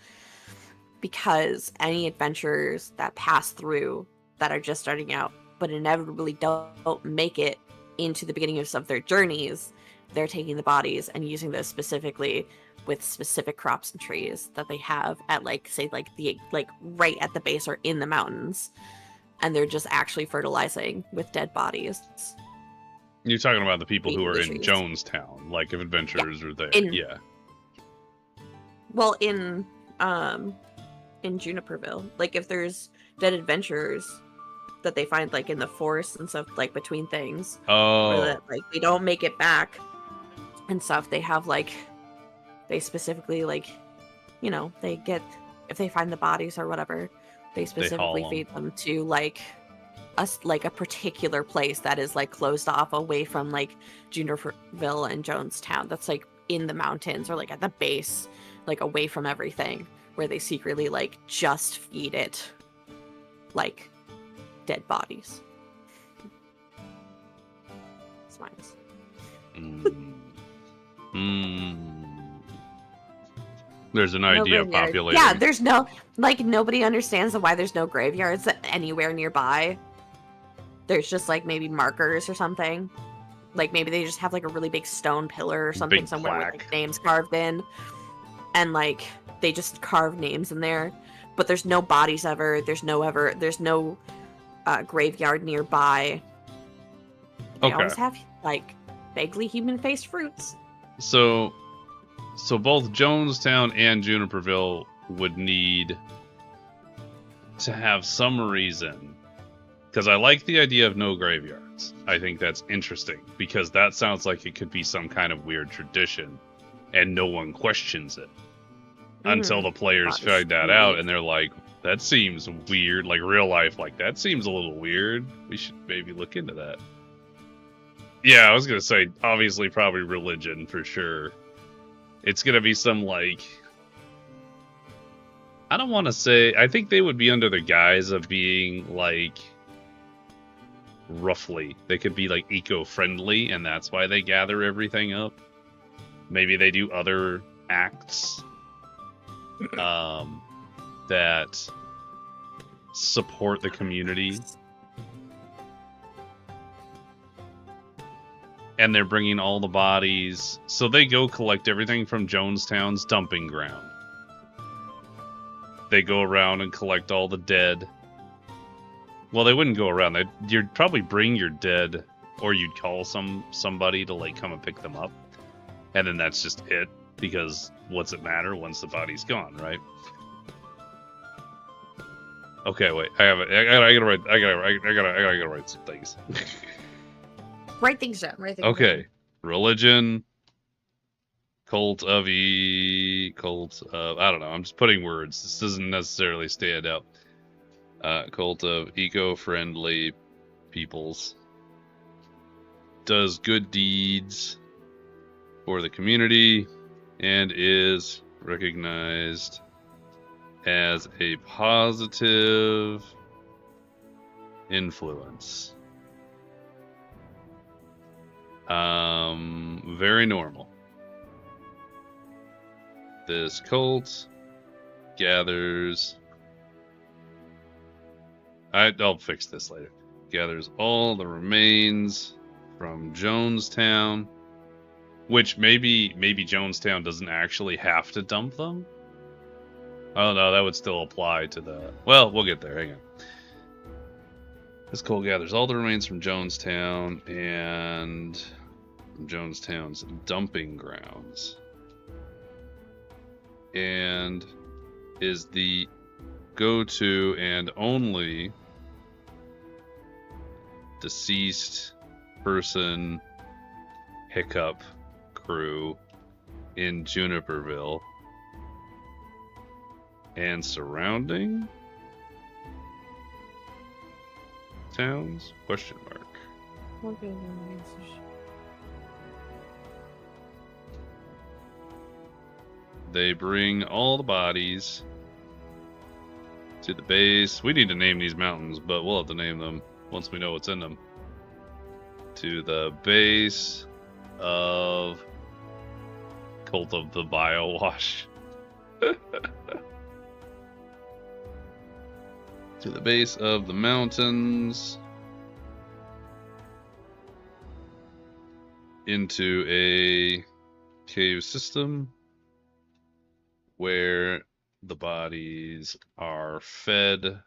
Because any adventurers that pass through that are just starting out but inevitably don't make it into the beginning of their journeys, they're taking the bodies and using those specifically with specific crops and trees that they have at like, say, like the like right at the base or in the mountains, and they're just actually fertilizing with dead bodies. You're talking about the people who are in Jonestown, like if adventurers are there. Yeah. Well, in Juniperville, like if there's dead adventurers that they find like in the forest and stuff, like between things, or that like they don't make it back and stuff, they have like, they specifically like, you know, they get, if they find the bodies or whatever, they specifically feed them to like a particular place that is like closed off away from like Juniperville and Jonestown, that's like in the mountains or like at the base, like away from everything, where they secretly like just feed it like dead bodies. Smiles. There's an idea populating. Yeah, there's no, like, nobody understands why there's no graveyards anywhere nearby. there's just like maybe markers or something. Like maybe they just have like a really big stone pillar or something Big somewhere with plaque. like names carved in, and like they just carve names in there. But there's no bodies ever. There's no graveyard nearby. They Okay. always have like vaguely human-faced fruits. So both Jonestown and Juniperville would need to have some reason, because I like the idea of no graveyards. I think that's interesting, because that sounds like it could be some kind of weird tradition, and no one questions it until the players find that out, and they're like, that seems weird, like real life, like that seems a little weird. We should maybe look into that. Yeah, I was gonna say, obviously, probably religion for sure. It's gonna be some like, I don't want to say, I think they would be under the guise of being like, roughly, they could be like eco-friendly, and that's why they gather everything up. Maybe they do other acts that support the community. And they're bringing all the bodies. So they go collect everything from Jonestown's dumping ground. They go around and collect all the dead. Well, they wouldn't go around. You'd probably bring your dead, or you'd call somebody to like come and pick them up. And then that's just it, because what's it matter once the body's gone, right? Okay, wait. I gotta write some things. Write things down. Okay. Religion. Cult of I don't know. I'm just putting words. This doesn't necessarily stand out. Cult of eco-friendly peoples. Does good deeds for the community and is recognized as a positive influence. Very normal. This cult gathers... I'll fix this later. Gathers all the remains from Jonestown, which maybe Jonestown doesn't actually have to dump them. Oh no, that would still apply to the... Well, we'll get there. Hang on. This cult gathers all the remains from Jonestown and from Jonestown's dumping grounds, and is the go-to and only deceased person hiccup crew in Juniperville and surrounding towns? Question mark. They bring all the bodies to the base. We need to name these mountains, but we'll have to name them once we know what's in them. To the base of Cult of the Biowash. To the base of the mountains. Into a cave system where the bodies are fed.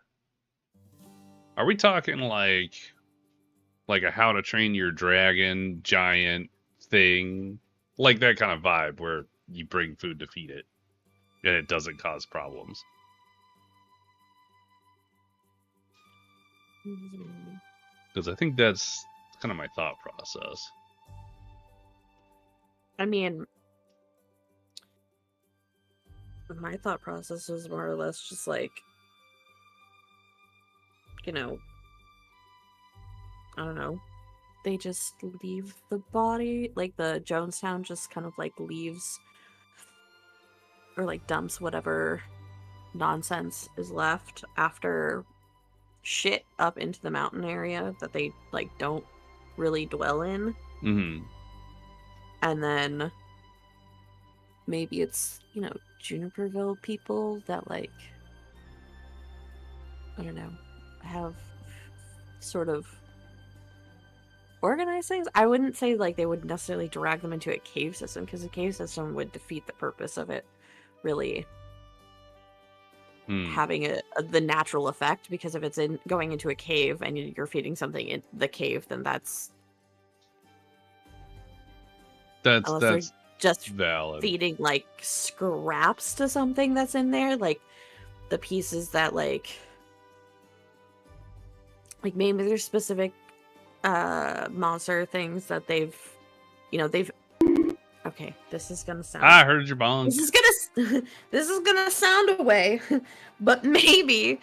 Are we talking like a How to Train Your Dragon giant thing? Like that kind of vibe where you bring food to feed it and it doesn't cause problems? Because I think that's kind of my thought process. I mean, my thought process was more or less just like, you know, I don't know. They just leave the body, like the Jonestown just kind of like leaves or like dumps whatever nonsense is left after shit up into the mountain area that they like don't really dwell in. Mm-hmm. And then maybe it's, you know, Juniperville people that like, I don't know, have sort of organize things. I wouldn't say like they would necessarily drag them into a cave system, because a cave system would defeat the purpose of it, really having the natural effect. Because if it's going into a cave and you're feeding something in the cave, then that's unless they're just valid. feeding like scraps to something that's in there, like the pieces that like maybe there's specific monster things that they've okay, this is gonna sound, I heard your bonk. this is gonna sound away, but maybe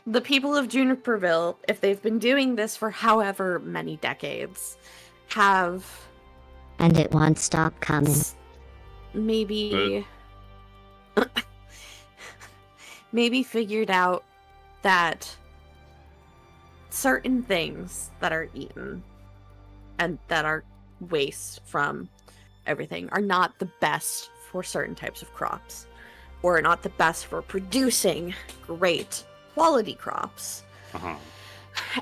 the people of Juniperville, if they've been doing this for however many decades, have, and it won't stop coming, maybe maybe figured out that certain things that are eaten and that are waste from everything are not the best for certain types of crops, or not the best for producing great quality crops.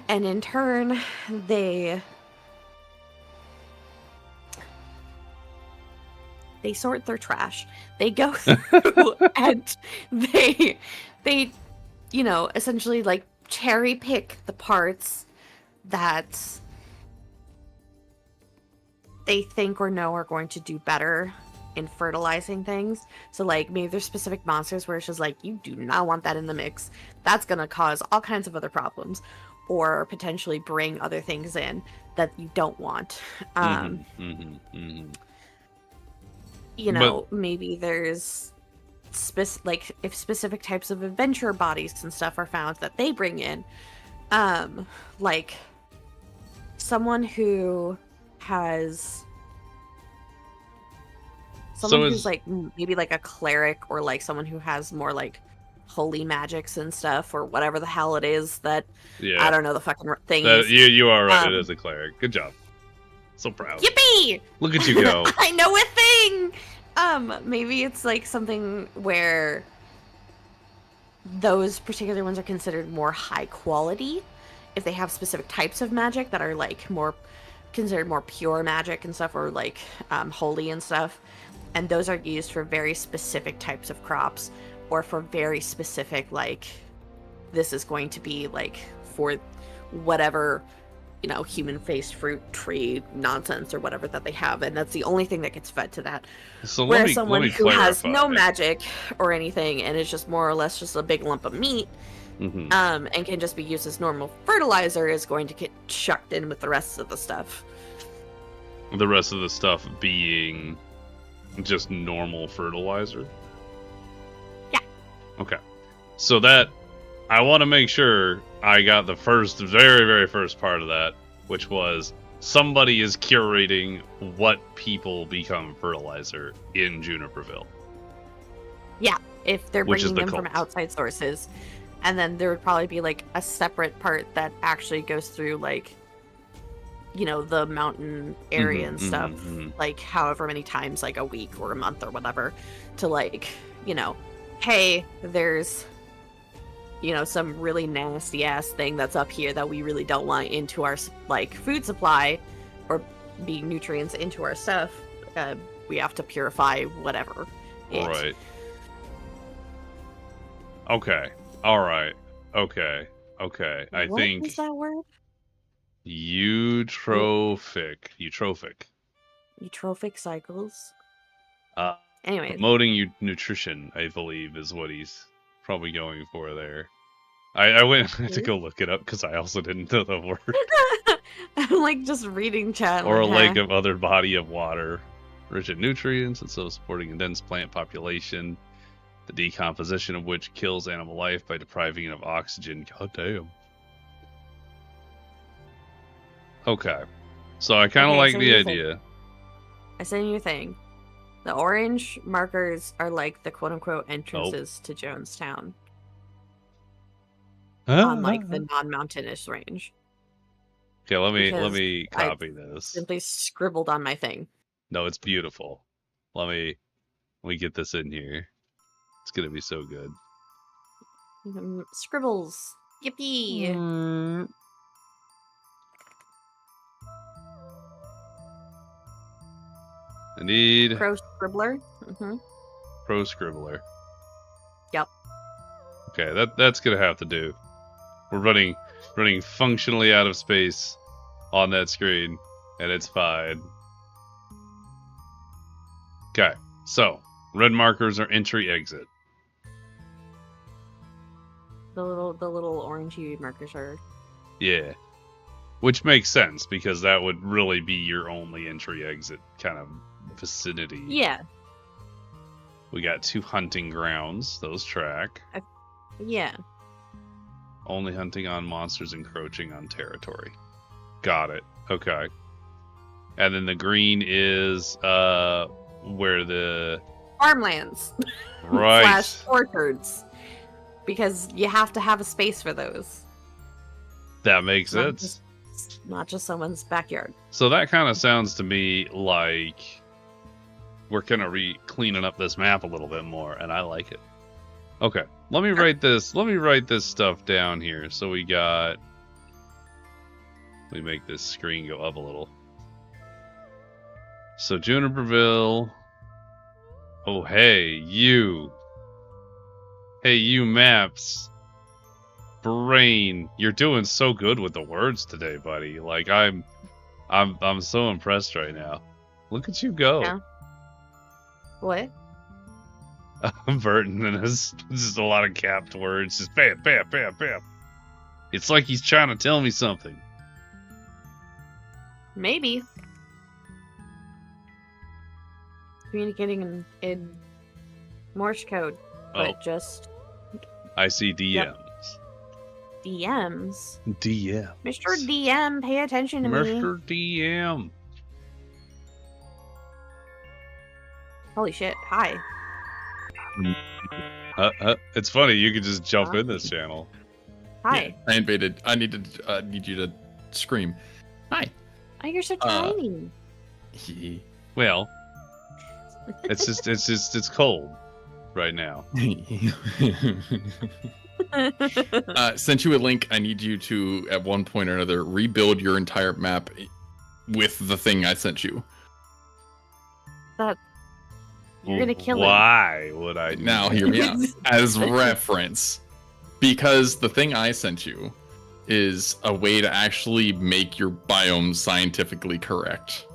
And in turn, they sort their trash. They go through and they essentially like cherry pick the parts that they think or know are going to do better in fertilizing things. So like maybe there's specific monsters where it's just like, you do not want that in the mix. That's gonna cause all kinds of other problems, or potentially bring other things in that you don't want. Maybe there's like if specific types of adventure bodies and stuff are found that they bring in, like someone who has who's like maybe like a cleric, or like someone who has more like holy magics and stuff, or whatever the hell it is that I don't know the fucking thing is. You are right. It is a cleric. Good job. So proud. Yippee! Look at you go. I know a thing. Maybe it's like something where those particular ones are considered more high quality if they have specific types of magic that are like more considered more pure magic and stuff, or like holy and stuff, and those are used for very specific types of crops, or for very specific, like, this is going to be like for whatever human-faced fruit tree nonsense or whatever that they have, and that's the only thing that gets fed to that. So whereas someone who has no magic or anything, and it's just more or less just a big lump of meat, and can just be used as normal fertilizer, is going to get chucked in with the rest of the stuff. The rest of the stuff being just normal fertilizer? Yeah. Okay. So that, I want to make sure I got the very, very first part of that, which was somebody is curating what people become fertilizer in Juniperville. Yeah, if they're bringing them from outside sources. And then there would probably be like a separate part that actually goes through like, the mountain area and stuff, like however many times, like a week or a month or whatever, to like, hey, there's some really nasty ass thing that's up here that we really don't want into our like food supply, or being nutrients into our stuff. We have to purify whatever. Right. Okay. All right. Okay. I think. What is that word? Eutrophic cycles. Anyways. Promoting nutrition, I believe, is what he's probably going for there. I went to go look it up because I also didn't know the word. I'm like just reading chat. Or a lake of other body of water, rich in nutrients, and so supporting a dense plant population, the decomposition of which kills animal life by depriving it of oxygen. God damn. Okay. So I kind of like the idea. I sent you a thing. The orange markers are like the quote-unquote entrances to Jonestown. On like the non-mountainous range. Okay, let me copy this. Simply scribbled on my thing. No, it's beautiful. Let me get this in here. It's gonna be so good. Scribbles. Yippee! I need Crow Scribbler. Mm-hmm. Pro Scribbler. Yep. Okay, that's gonna have to do. We're running functionally out of space on that screen, and it's fine. Okay, so red markers are entry exit. The little orangey markers are. Yeah. Which makes sense because that would really be your only entry exit kind of vicinity. Yeah. We got 2 hunting grounds, those track. Yeah. Only hunting on monsters encroaching on territory. Got it. Okay. And then the green is where the Farmlands. right / orchards. Because you have to have a space for those. that makes Not sense. Not just someone's backyard. So that kind of sounds to me like we're gonna cleaning up this map a little bit more, and I like it. Okay, let me write this. Let me write this stuff down here. So we got. Let me make this screen go up a little. So Juniperville. Oh hey you. Hey you maps. Brain, you're doing so good with the words today, buddy. Like I'm so impressed right now. Look at you go. Yeah. What? Burton and his just a lot of capped words, just bam, bam, bam, bam. It's like he's trying to tell me something. Maybe. Communicating in Morse code, but just I see DMs. Yep. DMs. DM. Mr. DM, pay attention to me. Mr. DM. Holy shit! Hi. It's funny. You can just jump in this channel. Hi. Yeah, I invaded. I need you to scream. Hi. Oh, you're so tiny. Well, it's cold right now. Sent you a link. I need you to, at one point or another, rebuild your entire map with the thing I sent you. You're gonna kill him. Why would I do Now, that? hear me out. As reference, because the thing I sent you is a way to actually make your biome scientifically correct.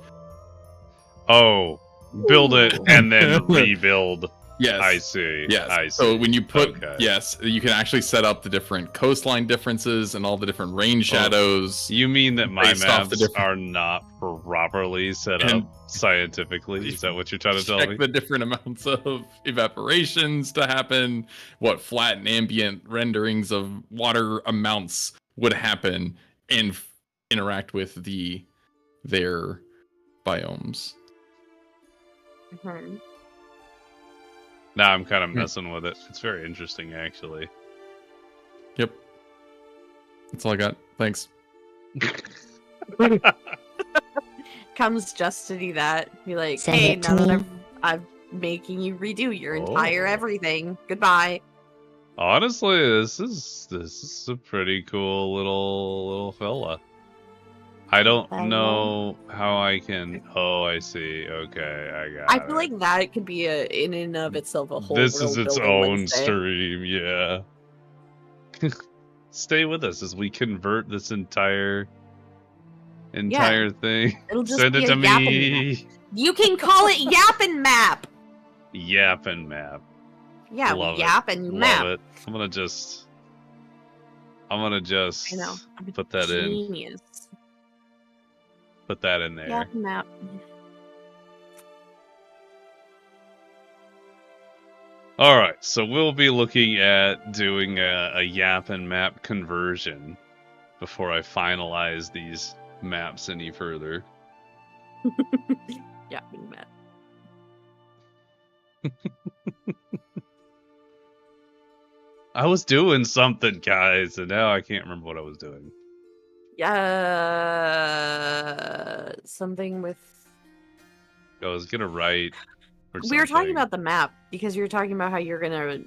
Oh, build it and then rebuild. Yes. I see. Yes. I see. So when you put Okay. yes, you can actually set up the different coastline differences and all the different rain shadows. You mean that my based off the maps different- are not properly set And- up scientifically? Is that what you're trying to tell Check me? the different amounts of evaporations to happen, what flat and ambient renderings of water amounts would happen, and interact with their biomes. Mhm. Now I'm kind of messing with it. It's very interesting, actually. Yep. That's all I got. Thanks. Comes just to do that. Be like, Send hey, it to now that me. I'm making you redo your entire Oh. everything. Goodbye. Honestly, this is a pretty cool little fella. I don't Fella. know how I can. Oh, I see. Okay, I got I it. feel like that could be in and of itself a whole. This is its Worldbuilding own Wednesday. stream. Yeah. Stay with us as we convert this entire thing. It'll just Send be it a to yapping me. map. You can call it Yappin' Map. Yappin' map. Yeah, Love it. Yap and Love Map. it. I'm gonna just I know. I'm a put that in. genius. Put that in there. Yap and Map. All right, so we'll be looking at doing a Yappin' map conversion before I finalize these maps any further. Yapping Map. I was doing something, guys, and now I can't remember what I was doing. Yeah, something with. I was gonna write. Or We were talking something. about the map because you were talking about how you're gonna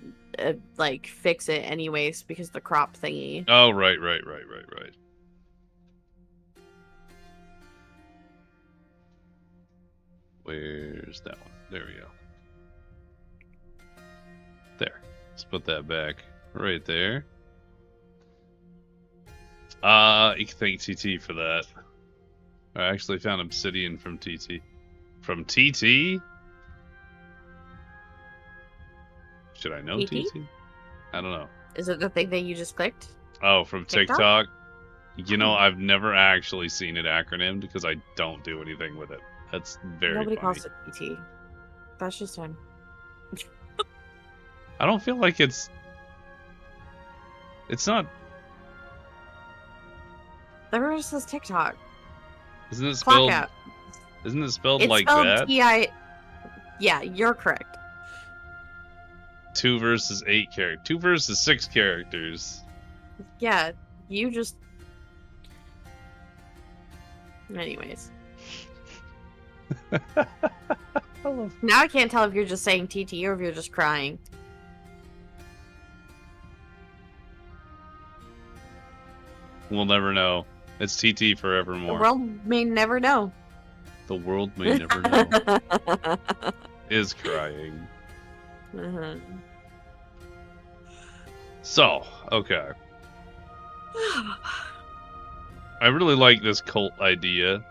like fix it anyways because the crop thingy. Oh, right. Where's that one? There we go. There. Let's put that back right there. You can thank TT for that. I actually found obsidian from TT. From TT? Should I know TT? TT? I don't know. Is it the thing that you just clicked? Oh, from TikTok? TikTok? You know, Oh. I've never actually seen it acronymed because I don't do anything with it. That's very Nobody funny. calls it PT. That's just him. I don't feel like it's not. Everyone just says TikTok. Isn't it Clock spelled? out. Isn't it spelled It's like spelled that? T-I... Yeah, you're correct. 2 versus 8 characters. 2 versus 6 characters. Yeah, you just... Anyways. Now I can't tell if you're just saying TT or if you're just crying. We'll never know. It's TT The forevermore. world may never know. The world may never know. Is crying. Uh-huh. So, okay. I really like this cult idea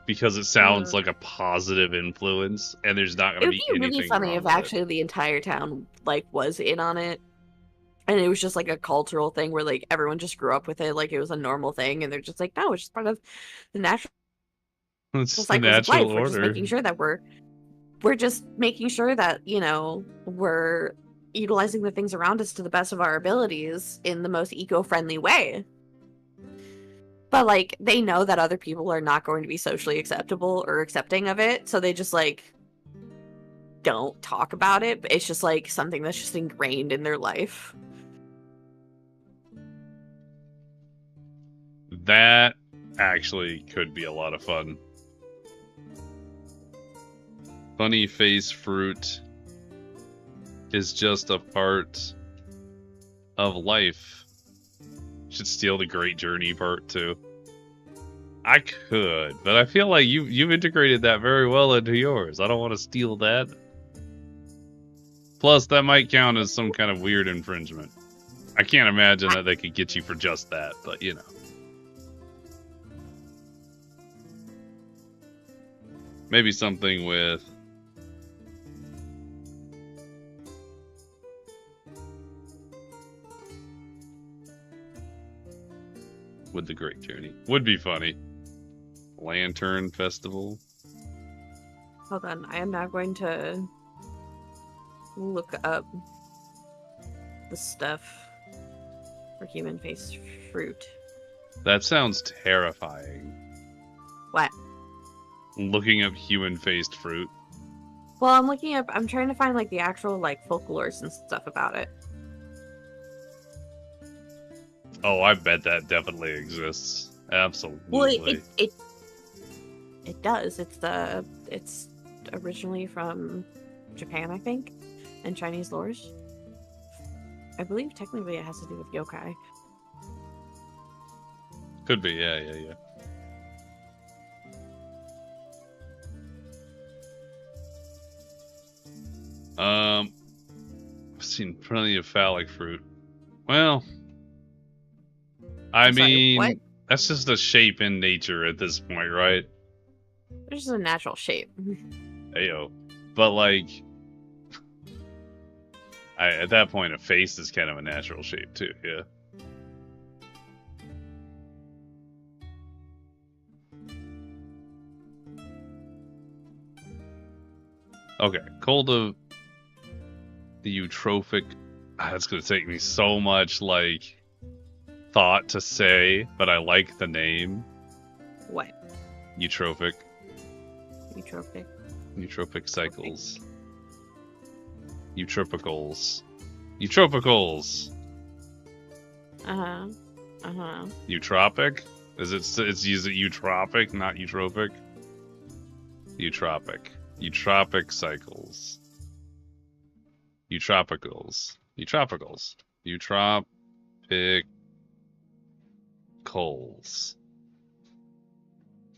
because it sounds like a positive influence, and there's not It going to would be be anything really funny wrong if with it. actually the entire town like was in on it. And it was just like a cultural thing where like everyone just grew up with it, like it was a normal thing, and they're just like, no, it's just part of the natural It's the cycles of natural life. We're just order. making sure that we're just making sure that, you know, we're utilizing the things around us to the best of our abilities in the most eco-friendly way. But like they know that other people are not going to be socially acceptable or accepting of it, so they just like don't talk about it. But it's just like something that's just ingrained in their life. That actually could be a lot of fun. Funny face fruit is just a part of life. Should steal the great journey part too. I could, but I feel like you've integrated that very well into yours. I don't want to steal that. Plus, that might count as some kind of weird infringement. I can't imagine that they could get you for just that, but you know. Maybe something with... with the Great Journey. Would be funny. Lantern Festival. Hold on, I am now going to look up the stuff for human face fruit. That sounds terrifying. What? Looking up human-faced fruit. Well, I'm trying to find like the actual like folklores and stuff about it. Oh, I bet that definitely exists. Absolutely. Well, it does. It's originally from Japan, I think, and Chinese lores. I believe technically it has to do with yokai. Could be, yeah. I've seen plenty of phallic fruit. Well, I I'm sorry, mean, what? that's just a shape in nature at this point, right? It's just a natural shape. Ayo. But like, at that point, a face is kind of a natural shape too, yeah. Okay, cold of the eutrophic. That's gonna take me so much like thought to say, but I like the name. What? Eutrophic. Eutrophic. Eutrophic cycles. Eutropicals. Eutropicals. Uh-huh. Eutropic? It's used eutropic, not eutropic? Eutropic. Eutropic cycles. Eutropicals. Eutropicals. Eutropicals.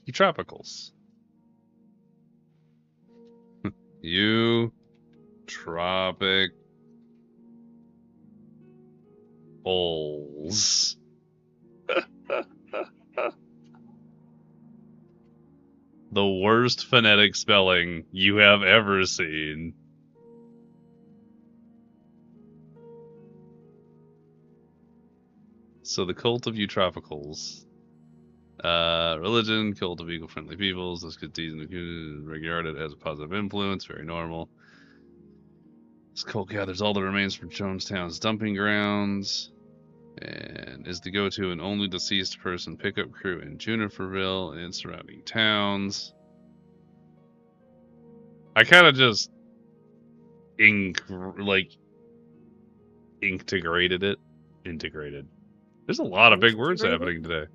Eutropicals. You tropic holes. The worst phonetic spelling you have ever seen. So the cult of Eutropicals. Religion, cult of eco-friendly peoples. This could regarded as a positive influence. Very normal. This cult gathers all the remains from Jonestown's dumping grounds and is the go-to and only deceased person pickup crew in Juniperville and surrounding towns. I kind of just integrated it. Integrated. There's a lot of big words happening today.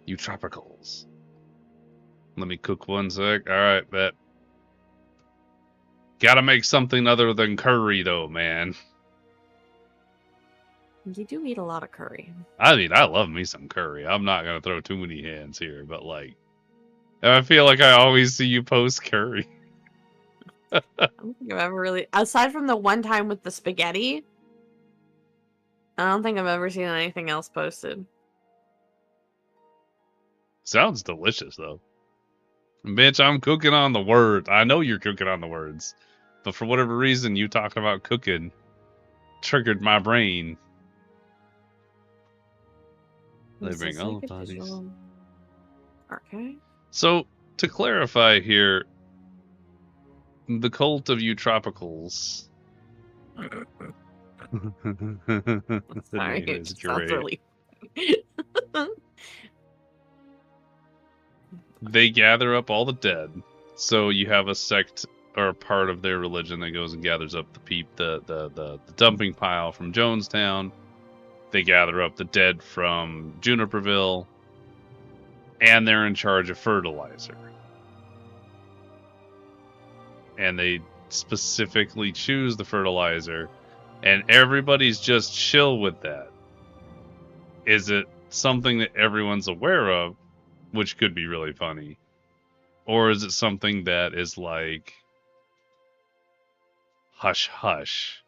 Eutropicals. Let me cook one sec. Alright, bet. Gotta make something other than curry, though, man. You do eat a lot of curry. I mean, I love me some curry. I'm not gonna throw too many hands here, but like, I feel like I always see you post curry. I don't think I've ever really, aside from the one time with the spaghetti, I don't think I've ever seen anything else posted. Sounds delicious, though. Bitch, I'm cooking on the words. I know you're cooking on the words. But for whatever reason, you talking about cooking triggered my brain. They bring all the bodies. Okay. So, to clarify here, the cult of Eutropicals. The Sorry, name it is just sounds great. really... They gather up all the dead. So you have a sect or a part of their religion that goes and gathers up the dumping pile from Jonestown. They gather up the dead from Juniperville, and they're in charge of fertilizer. And they specifically choose the fertilizer, and everybody's just chill with that. Is it something that everyone's aware of, which could be really funny? Or is it something that is like hush hush?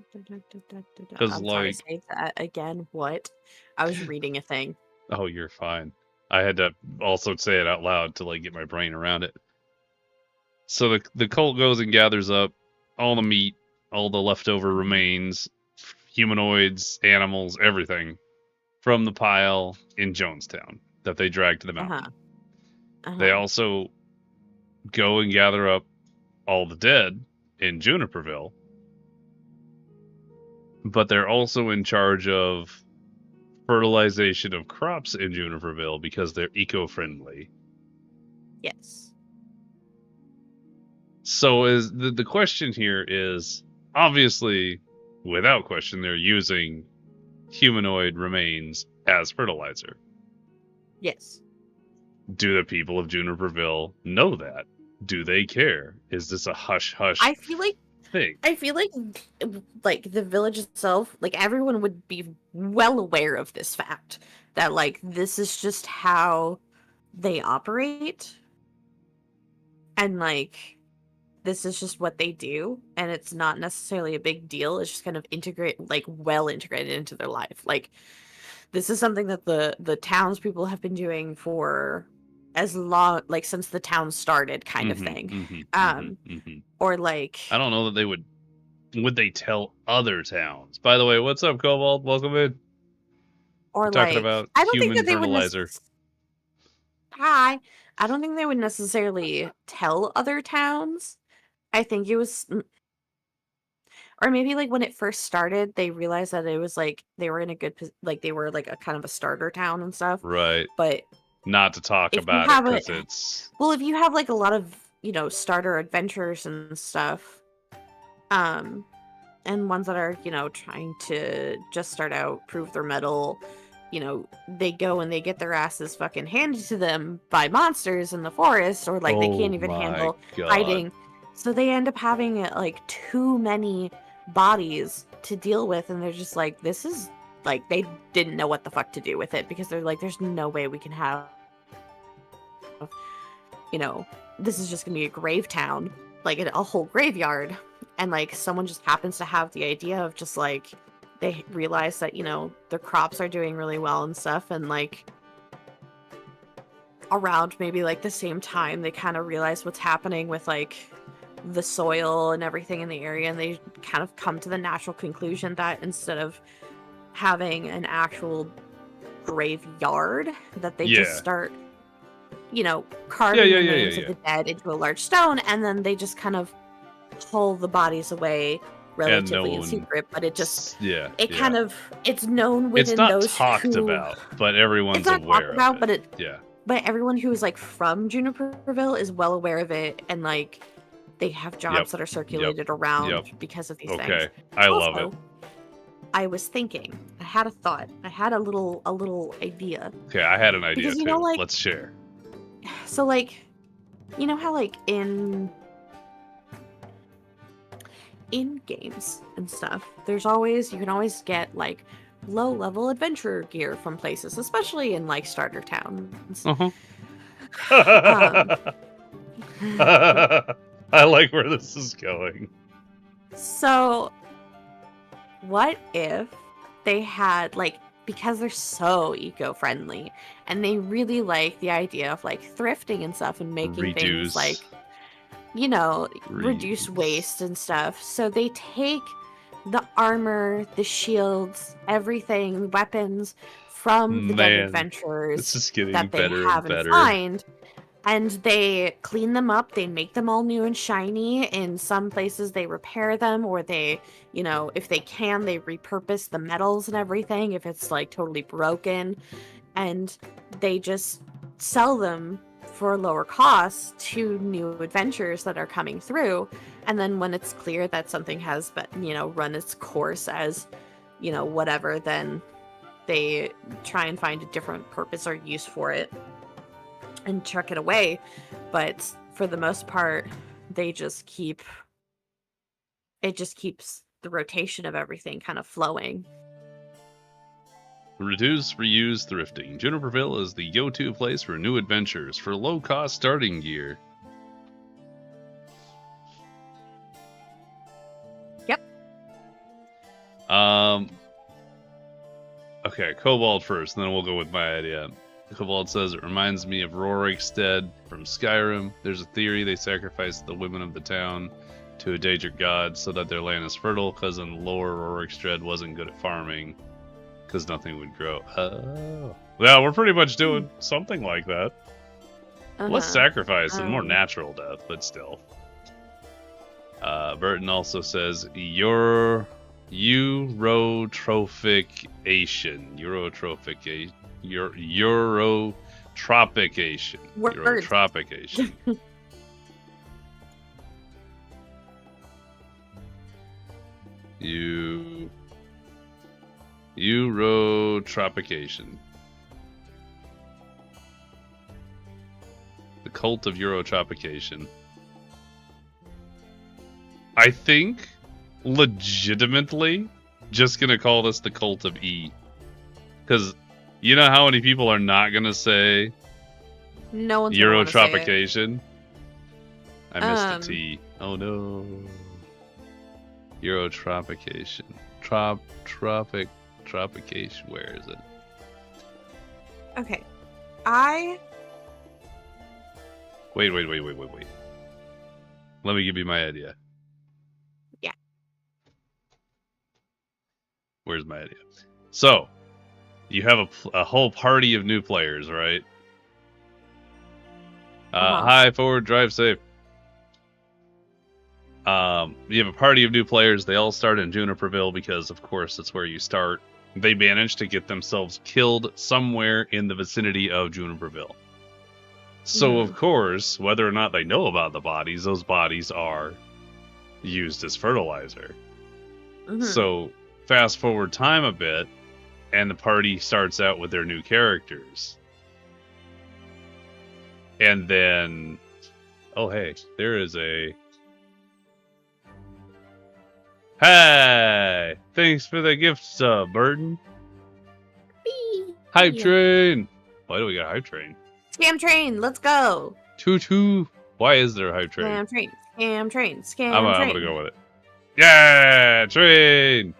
Because I'm like, sorry, say that again. What? I was reading a thing. oh, you're fine. I had to also say it out loud to like get my brain around it. So the cult goes and gathers up all the meat, all the leftover remains, humanoids, animals, everything from the pile in Jonestown that they drag to the mountain. They also go and gather up all the dead in Juniperville, but they're also in charge of fertilization of crops in Juniperville because they're eco-friendly. Yes. So is the question here is, obviously, without question, they're using humanoid remains as fertilizer. Yes. Do the people of Juniperville know that? Do they care? Is this a hush-hush I feel like thing? like the village itself, like everyone would be well aware of this fact that like this is just how they operate, and like this is just what they do, and it's not necessarily a big deal. It's just kind of well integrated into their life. Like this is something that the townspeople have been doing for as long, like since the town started, kind of thing. Or like, I don't know that they would they tell other towns? By the way, what's up, Cobalt? Welcome in. or We're talking like, about I don't think human that they fertilizer. would. Hi. I don't think they would necessarily tell other towns. I think it was, or maybe like when it first started, they realized that it was like they were in a good, like they were like a kind of a starter town and stuff. Right. But not to talk if you about have it because it's well, if you have like a lot of, starter adventures and stuff, and ones that are, trying to just start out, prove their mettle, they go and they get their asses fucking handed to them by monsters in the forest, or like they can't even handle hiding. So they end up having like too many bodies to deal with, and they're just like, this is like, they didn't know what the fuck to do with it, because they're like, there's no way we can have, you know, this is just gonna be a grave town, like a whole graveyard. And like someone just happens to have the idea of just like, they realize that, you know, their crops are doing really well and stuff, and like around maybe like the same time they kind of realize what's happening with like the soil and everything in the area, and they kind of come to the natural conclusion that instead of having an actual graveyard, that they just start, you know, carving the names of the dead into a large stone, and then they just kind of pull the bodies away relatively in secret. But it just kind of, it's known within those it's not talked about, but everyone's aware of it. But everyone who is like from Juniperville is well aware of it, and like they have jobs that are circulated around because of these things. Okay, I love it. I was thinking, I had a thought, I had a little idea. Okay, I had an idea because, too. know, like, let's share. So like, you know how like in games and stuff, there's always, you can always get like low-level adventure gear from places, especially in like starter towns. I like where this is going. So what if they had like, because they're so eco-friendly and they really like the idea of like thrifting and stuff and making things like, you know, reduce waste and stuff, so they take the armor, the shields, everything, weapons from the dead adventurers that they haven't find, and they clean them up, they make them all new and shiny. In some places they repair them, or they, you know, if they can, they repurpose the metals and everything if it's like totally broken, and they just sell them for lower costs to new adventurers that are coming through. And then when it's clear that something has been, you know, run its course as, you know, whatever, then they try and find a different purpose or use for it and chuck it away. But for the most part, they just keeps the rotation of everything kind of flowing. Reduce, reuse, thrifting. Juniperville is the go-to place for new adventures for low-cost starting gear. Yep. Okay, Cobalt first, and then we'll go with my idea. Cobalt says it reminds me of Rorikstead from Skyrim. There's a theory they sacrificed the women of the town to a Daedric god so that their land is fertile, because in lower Rorikstead wasn't good at farming, because nothing would grow. Oh. Well, we're pretty much doing something like that. Less sacrifice and more natural death, but still. Burton also says Eurotrophication. Eurotropication. Eurotropication. Eurotropication. The cult of Eurotropication. I think, legitimately, just gonna call this the cult of E. Because you know how many people are not gonna say no one's Eurotropication? I missed a T. Oh no. Eurotropication. Tropication. Where is it? Okay. Wait. Let me give you my idea. Yeah. Where's my idea? So, you have a whole party of new players, right? Hi, forward, drive safe. You have a party of new players. They all start in Juniperville because, of course, that's where you start. They manage to get themselves killed somewhere in the vicinity of Juniperville. So, of course, whether or not they know about the bodies, those bodies are used as fertilizer. So, fast forward time a bit, and the party starts out with their new characters. And then, oh hey, there is a... Hey, thanks for the gift sub, Burden. Hype train. Why do we got hype train? Scam train, let's go. Choo. Why is there a hype train? Scam train, scam train, scam I'm train. gonna go with it. Yeah, train.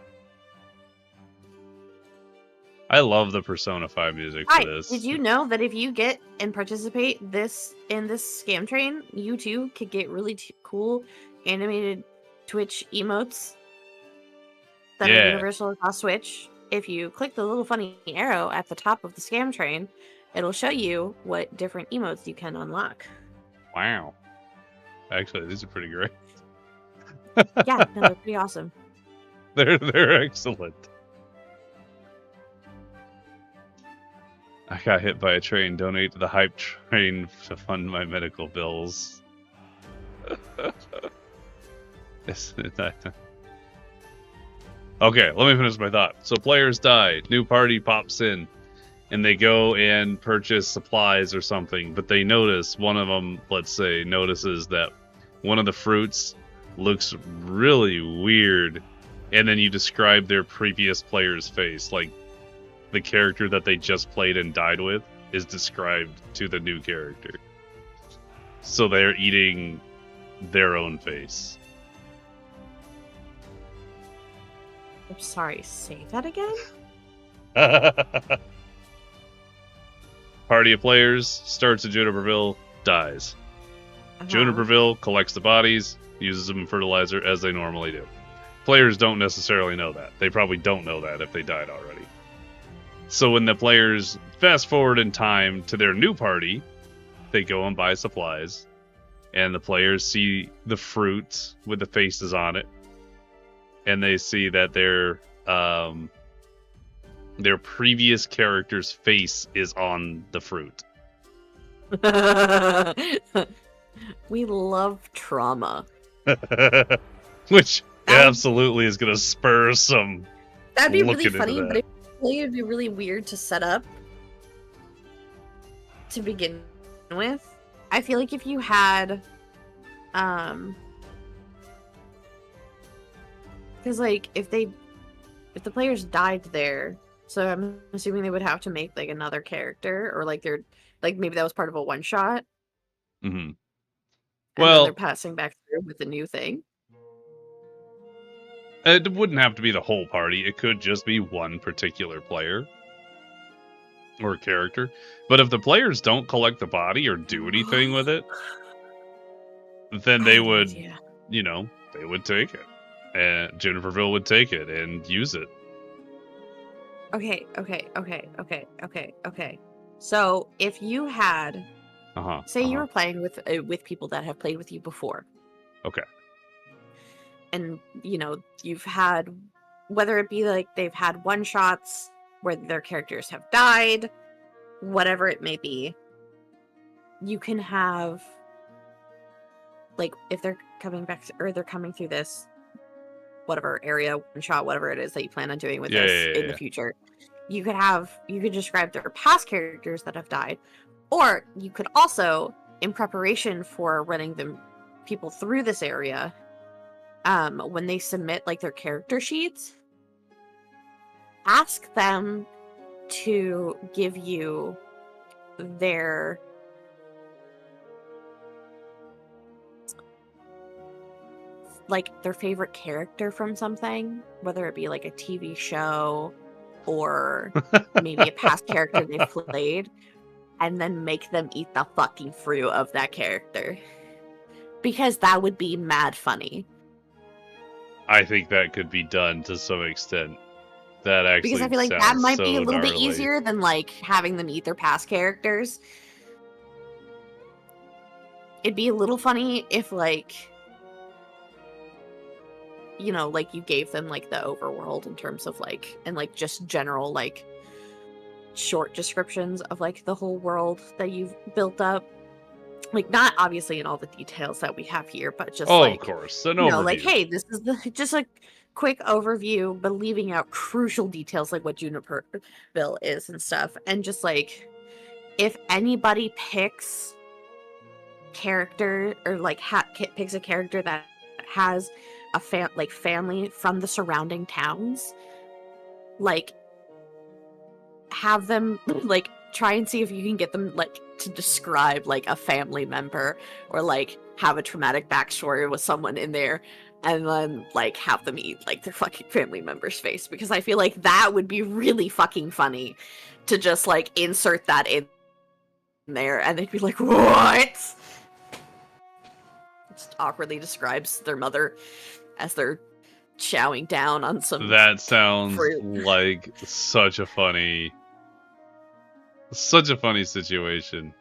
I love the Persona 5 music for this. Did you know that if you get and participate in this scam train, you too could get really cool animated Twitch emotes that are universal across Twitch? If you click the little funny arrow at the top of the scam train, it'll show you what different emotes you can unlock. Wow. Actually, these are pretty great. Yeah, no, they're pretty awesome. They're excellent. I got hit by a train. Donate to the hype train to fund my medical bills. Okay, let me finish my thought. So players die, new party pops in, and they go and purchase supplies or something, but they notice, one of them, let's say, notices that one of the fruits looks really weird, and then you describe their previous player's face, like the character that they just played and died with is described to the new character. So they're eating their own face. I'm sorry, say that again? Party of players starts at Juniperville, dies. Juniperville collects the bodies, uses them in fertilizer as they normally do. Players don't necessarily know that. They probably don't know that if they died already. So when the players fast forward in time to their new party, they go and buy supplies, and the players see the fruit with the faces on it, and they see that their previous character's face is on the fruit. We love trauma. Which absolutely is going to spur some. That'd be really looking funny, into but that. it would be really weird to set up to begin with. I feel like if you had, because like if the players died there, so I'm assuming they would have to make like another character, or like maybe that was part of a one shot. Mm-hmm. And Well, then they're passing back through with a new thing. it wouldn't have to be the whole party. It could just be one particular player or character. But if the players don't collect the body or do anything with it, then they would, they would take it. And Juniperville would take it and use it. Okay. So if you had, say you were playing with people that have played with you before. Okay. And, you've had, whether it be like they've had one-shots where their characters have died, whatever it may be, you can have, like, if they're coming back, or they're coming through this, whatever area, one-shot, whatever it is that you plan on doing with in the future, you could describe their past characters that have died, or you could also, in preparation for running people through this area, when they submit like their character sheets, ask them to give you their favorite character from something, whether it be like a TV show or maybe a past character they've played, and then make them eat the fucking fruit of that character, because that would be mad funny. I think that could be done to some extent. That actually, because I feel like that might be a little bit easier than like having them eat their past characters. It'd be a little funny if like, like you gave them like the overworld in terms of like, and like just general like short descriptions of like the whole world that you've built up. Like, not obviously in all the details that we have here, but just of course, an overview. Like, hey, this is just a quick overview, but leaving out crucial details like what Juniperville is and stuff. And just like, if anybody picks character or like picks a character that has family from the surrounding towns, like have them like try and see if you can get them like to describe like a family member or like have a traumatic backstory with someone in there, and then like have them eat like their fucking family member's face, because I feel like that would be really fucking funny to just like insert that in there and they'd be like, what? Just awkwardly describes their mother as they're chowing down on some That sounds fruit. like such a funny situation.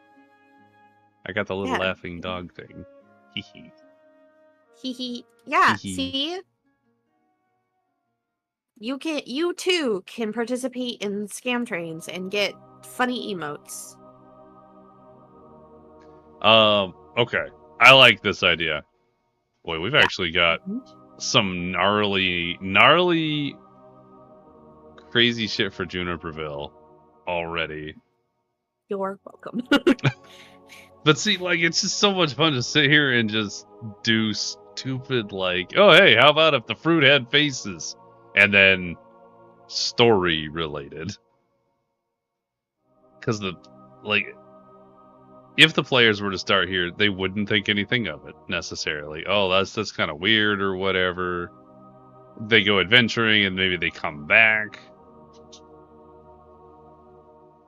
I got the little Yeah. laughing dog thing. Hee Hee. Yeah, Hee. see? You too can participate in scam trains and get funny emotes. Okay. I like this idea. Boy, we've actually got Mhm. some gnarly crazy shit for Juniperville already. You're welcome. But see, like, it's just so much fun to sit here and just do stupid, like, oh, hey, how about if the fruit had faces? And then story related. Because if the players were to start here, they wouldn't think anything of it necessarily. Oh, that's kind of weird or whatever. They go adventuring and maybe they come back.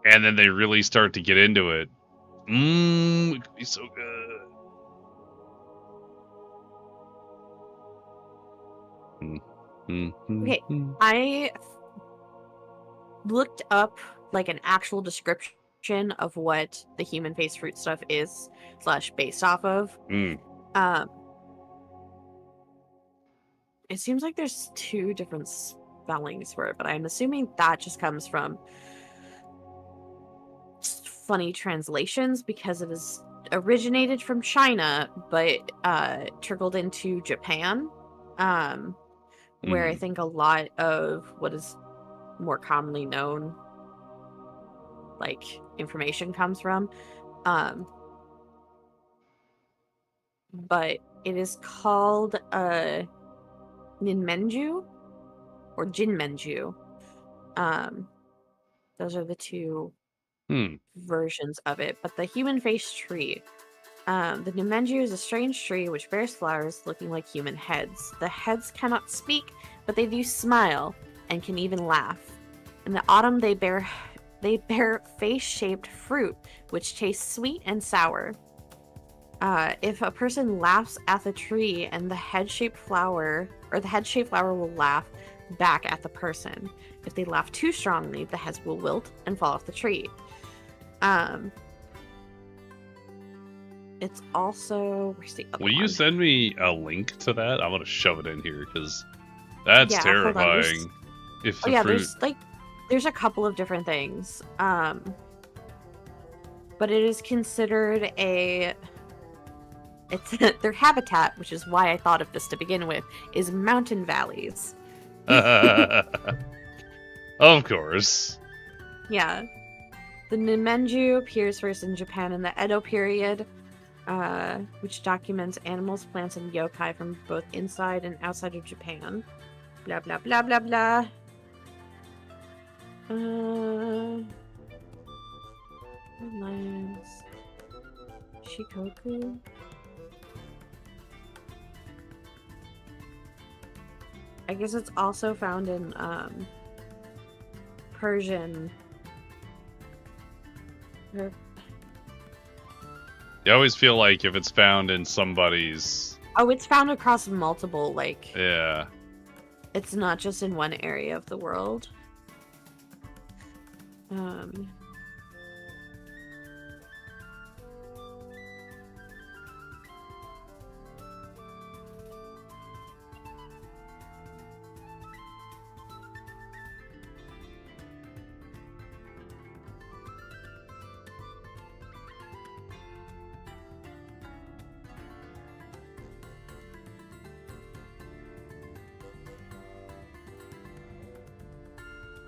And then they really start to get into it. It could be so good. Okay, I looked up like an actual description of what the human face fruit stuff is / based off of. It seems like there's 2 different spellings for it, but I'm assuming that just comes from funny translations because it is originated from China but trickled into Japan, where I think a lot of what is more commonly known like information comes from, but it is called Ninmenju or Jinmenju. Those are the 2 versions of it. But the human face tree, the Ninmenju is a strange tree which bears flowers looking like human heads. The heads cannot speak, but they do smile and can even laugh. In the autumn, they bear face-shaped fruit, which tastes sweet and sour. If a person laughs at the tree, and the head-shaped flower will laugh back at the person. If they laugh too strongly, the heads will wilt and fall off the tree. It's also, where's the other Will you one? send me a link to that? I'm gonna shove it in here because that's terrifying. If the fruit... there's a couple of different things. But it is considered their habitat, which is why I thought of this to begin with, is mountain valleys. Of course. Yeah. The Ninmenju appears first in Japan in the Edo period, which documents animals, plants, and yokai from both inside and outside of Japan. Blah, blah, blah, blah, blah. Lions. Shikoku. I guess it's also found in Persian. You always feel like if it's found in somebody's... Oh, it's found across multiple, Yeah. It's not just in one area of the world.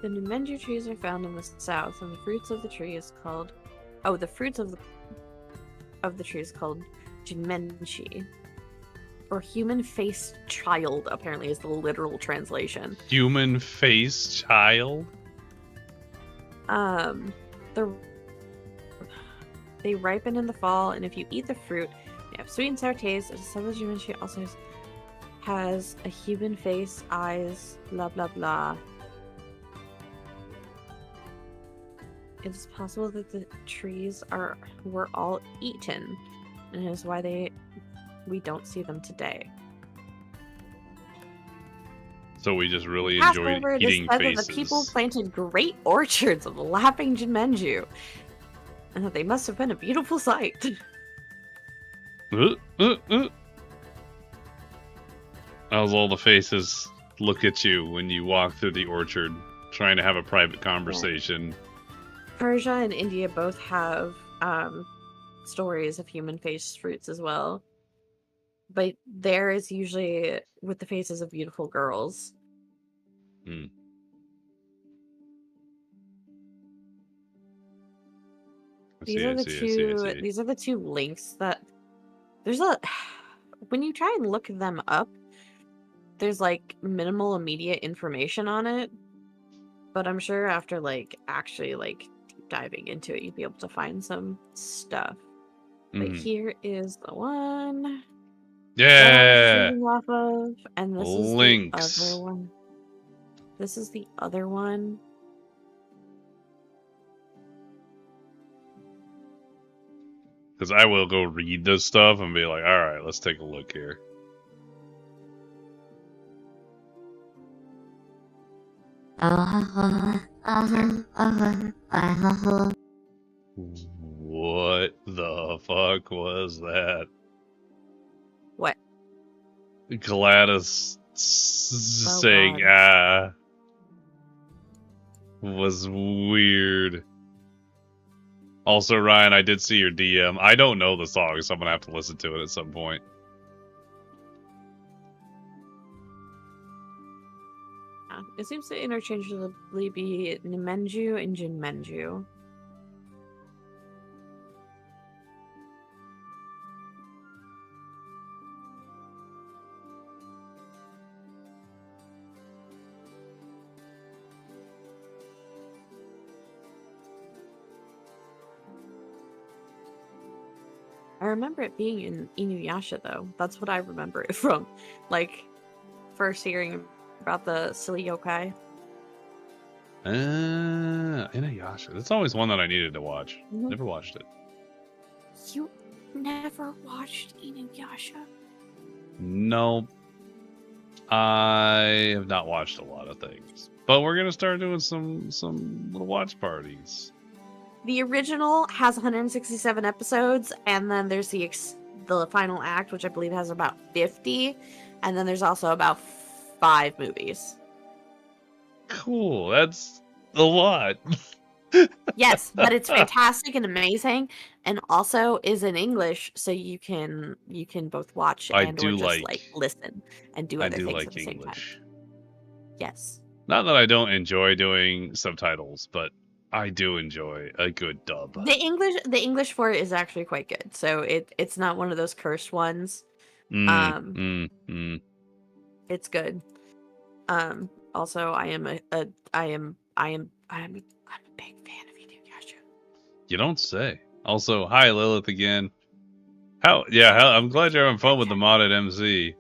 The Ninmenju trees are found in the south, and the fruits of the tree is called... Oh, the fruits of the tree is called Jinmenchi. or human-faced child, apparently is the literal translation. Human-faced child? The They ripen in the fall, and if you eat the fruit, they have sweet and sour taste. It is said that Jumanji also has a human face, eyes, blah blah blah. It is possible that the trees were all eaten, and it is why we don't see them today. So we just really Passed enjoyed over, it eating is said faces. that the people planted great orchards of laughing Jinmenju, and that they must have been a beautiful sight. How's all the faces look at you when you walk through the orchard, trying to have a private conversation? Persia and India both have stories of human-faced fruits as well. But there is usually with the faces of beautiful girls. Hmm. These are the two links that when you try and look them up, there's like minimal immediate information on it. But I'm sure after actually deep diving into it, you'd be able to find some stuff. But here is the one. Yeah. Off of, and this Links. is the other one. This is the other one. Because I will go read this stuff and be like, all right, let's take a look here. What the fuck was that? What? Gladys saying was weird. Also, Ryan, I did see your DM. I don't know the song, so I'm gonna have to listen to it at some point. It seems to interchangeably be Nimenju and Jinmenju. I remember it being in Inuyasha, though. That's what I remember it from. First hearing about the silly yokai. Inuyasha. That's always one that I needed to watch. Mm-hmm. Never watched it. You never watched Inuyasha? No. I have not watched a lot of things. But we're going to start doing some little watch parties. The original has 167 episodes, and then there's the final act, which I believe has about 50, and then there's also about 5 movies. Cool, that's a lot. Yes, but it's fantastic and amazing, and also is in English, so you can both watch and or just listen and do other things at the same time. Yes. Not that I don't enjoy doing subtitles, but I do enjoy a good dub. The English for it is actually quite good. So it's not one of those cursed ones. It's good. Also I am a big fan of Inuyasha. You don't say. Also, hi Lilith again. I'm glad you're having fun with the modded MZ.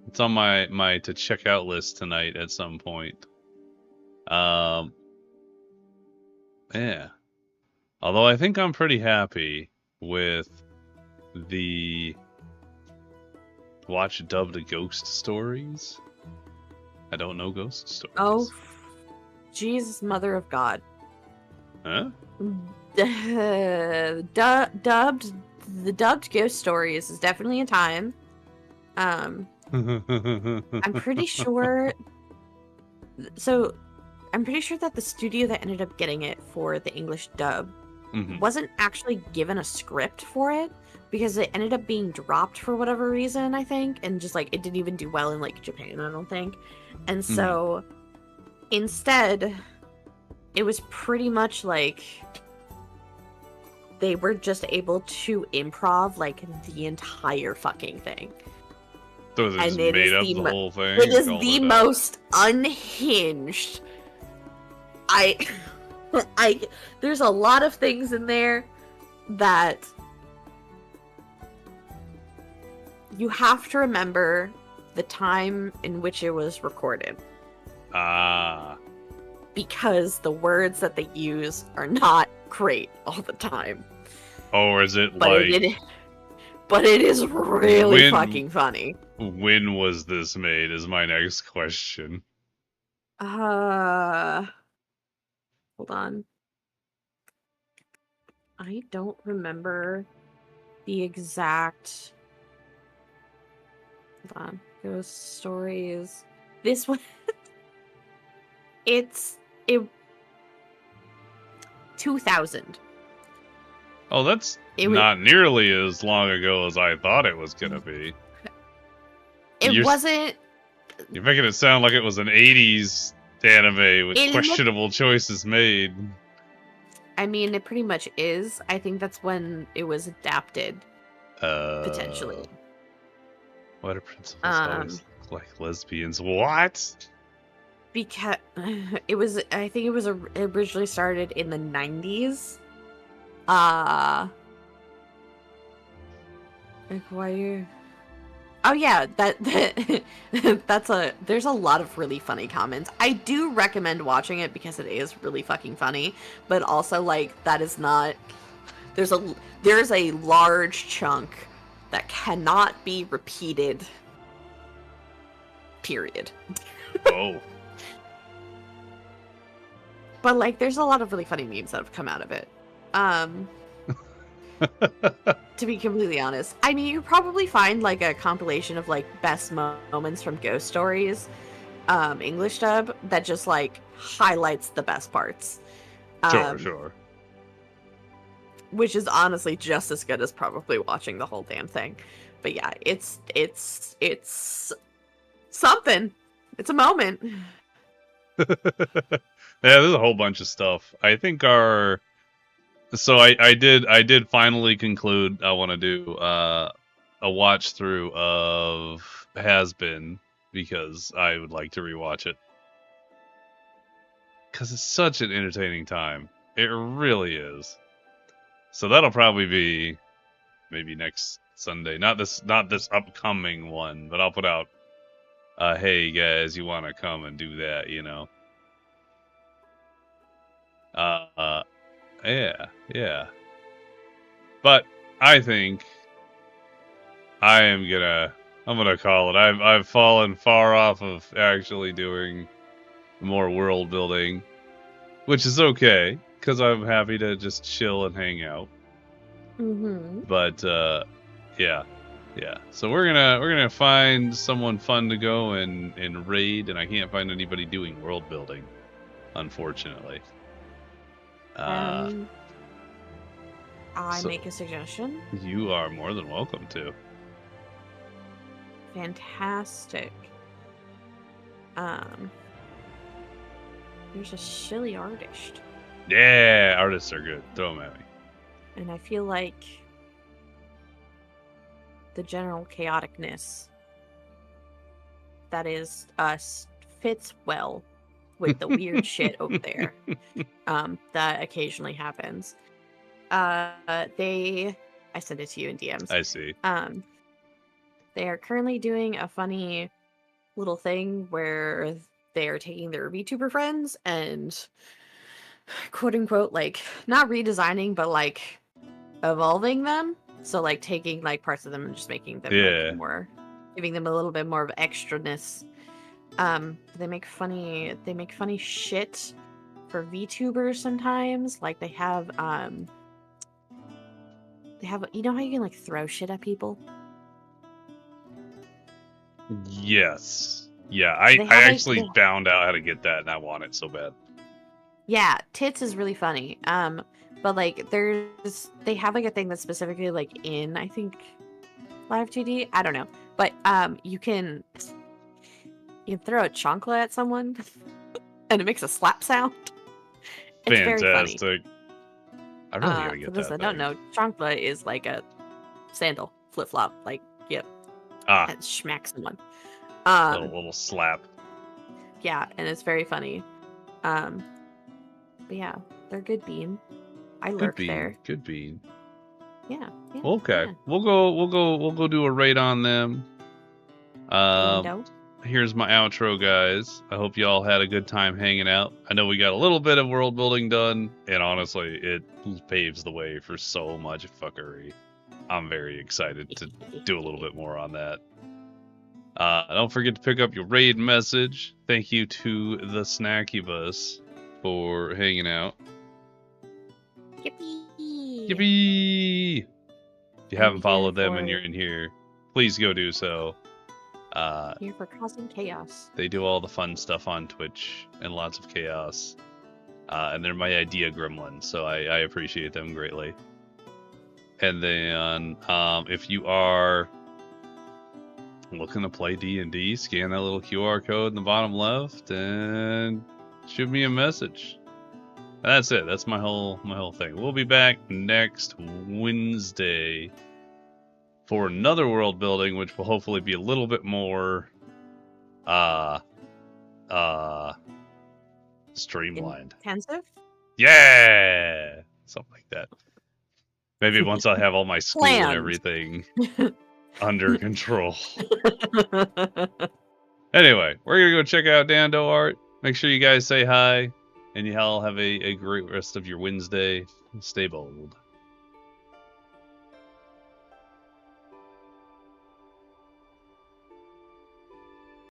It's on my to check out list tonight at some point. Yeah. Although I think I'm pretty happy with the watch dubbed ghost stories. I don't know ghost stories. Oh, Jesus, Mother of God. Huh? The dubbed ghost stories is definitely a time. I'm pretty sure. So, I'm pretty sure that the studio that ended up getting it for the English dub wasn't actually given a script for it because it ended up being dropped for whatever reason, I think, and just it didn't even do well in Japan, I don't think. And so instead, it was pretty much they were just able to improv the entire fucking thing. So they just And it made is up the the mo- whole thing. It is and called the it that? most unhinged. There's a lot of things in there that you have to remember the time in which it was recorded. Ah. Because the words that they use are not great all the time. Or is it But like but it is really when- fucking funny. when was this made? Is my next question. Hold on. I don't remember the exact. Hold on. Ghost stories. This one. it 2000. Oh, that's It was- not nearly as long ago as I thought it was gonna be. It wasn't. You're making it sound like it was an 80s anime with It questionable choices made. I mean, it pretty much is. I think that's when it was adapted, potentially. Why do principals always look like lesbians? What? Because it was, I think it was originally started in the 90s. Like, why you? Oh yeah, there's a lot of really funny comments. I do recommend watching it because it is really fucking funny, but also like that is not. There's a large chunk that cannot be repeated. Period. Oh. But like, there's a lot of really funny memes that have come out of it. To be completely honest, I mean, you probably find like a compilation of like best moments from Ghost Stories, English dub, that just like highlights the best parts. Sure. Which is honestly just as good as probably watching the whole damn thing. But yeah, it's something. It's a moment. Yeah, there's a whole bunch of stuff. I think so I did finally conclude I want to do a watch through of Has Been because I would like to rewatch it. Cuz it's such an entertaining time. It really is. So that'll probably be maybe next Sunday. Not this upcoming one, but I'll put out hey guys, you want to come and do that, you know. Yeah. But I think I'm gonna call it. I've fallen far off of actually doing more world building, which is okay because I'm happy to just chill and hang out. Mm-hmm. But yeah. So we're gonna find someone fun to go and raid, and I can't find anybody doing world building, unfortunately. I make a suggestion. You are more than welcome to. Fantastic. There's a silly artist, Yeah, artists are good. Throw them at me. and I feel like the general chaoticness that is us fits well with the weird shit over there that occasionally happens. I sent it to you in DMs. I see. They are currently doing a funny little thing where they are taking their VTuber friends and quote unquote like not redesigning but like evolving them. So like taking like parts of them and just making them like more, giving them a little bit more of extraness. They make funny shit for VTubers sometimes. Like they have you know how you can like throw shit at people? Yes. Yeah, I actually found out how to get that and I want it so bad. Yeah, tits is really funny. But like they have like a thing that's specifically like in I think Live 2D. I don't know. But you can throw a chancla at someone and it makes a slap sound. It's fantastic. Very funny. I really gotta get for this that. I don't know. Chancla is like a sandal, flip flop, like yep. Ah, and smack someone. little slap. Yeah, and it's very funny. But yeah, they're good bean. I Good lurk bean. there. Good bean. Yeah. Okay, Yeah. we'll go do a raid on them. Bando. Here's my outro, guys. I hope y'all had a good time hanging out. I know we got a little bit of world building done, and honestly, it paves the way for so much fuckery. I'm very excited to do a little bit more on that. Don't forget to pick up your raid message. Thank you to the Snackybus for hanging out. Yippee! Yippee! If you haven't I'm followed here them and you're for- in here, please go do so. Here for causing chaos. They do all the fun stuff on Twitch and lots of chaos. And they're my idea gremlins, so I appreciate them greatly. And then if you are looking to play D&D, scan that little QR code in the bottom left and shoot me a message. And that's it. That's my whole thing. We'll be back next Wednesday for another world building, which will hopefully be a little bit more streamlined. Intensive? Yeah, something like that. Maybe once I have all my school and Planned. everything under control. Anyway, we're gonna go check out Dando art. Make sure you guys say hi, and you all have a great rest of your Wednesday. Stay bold.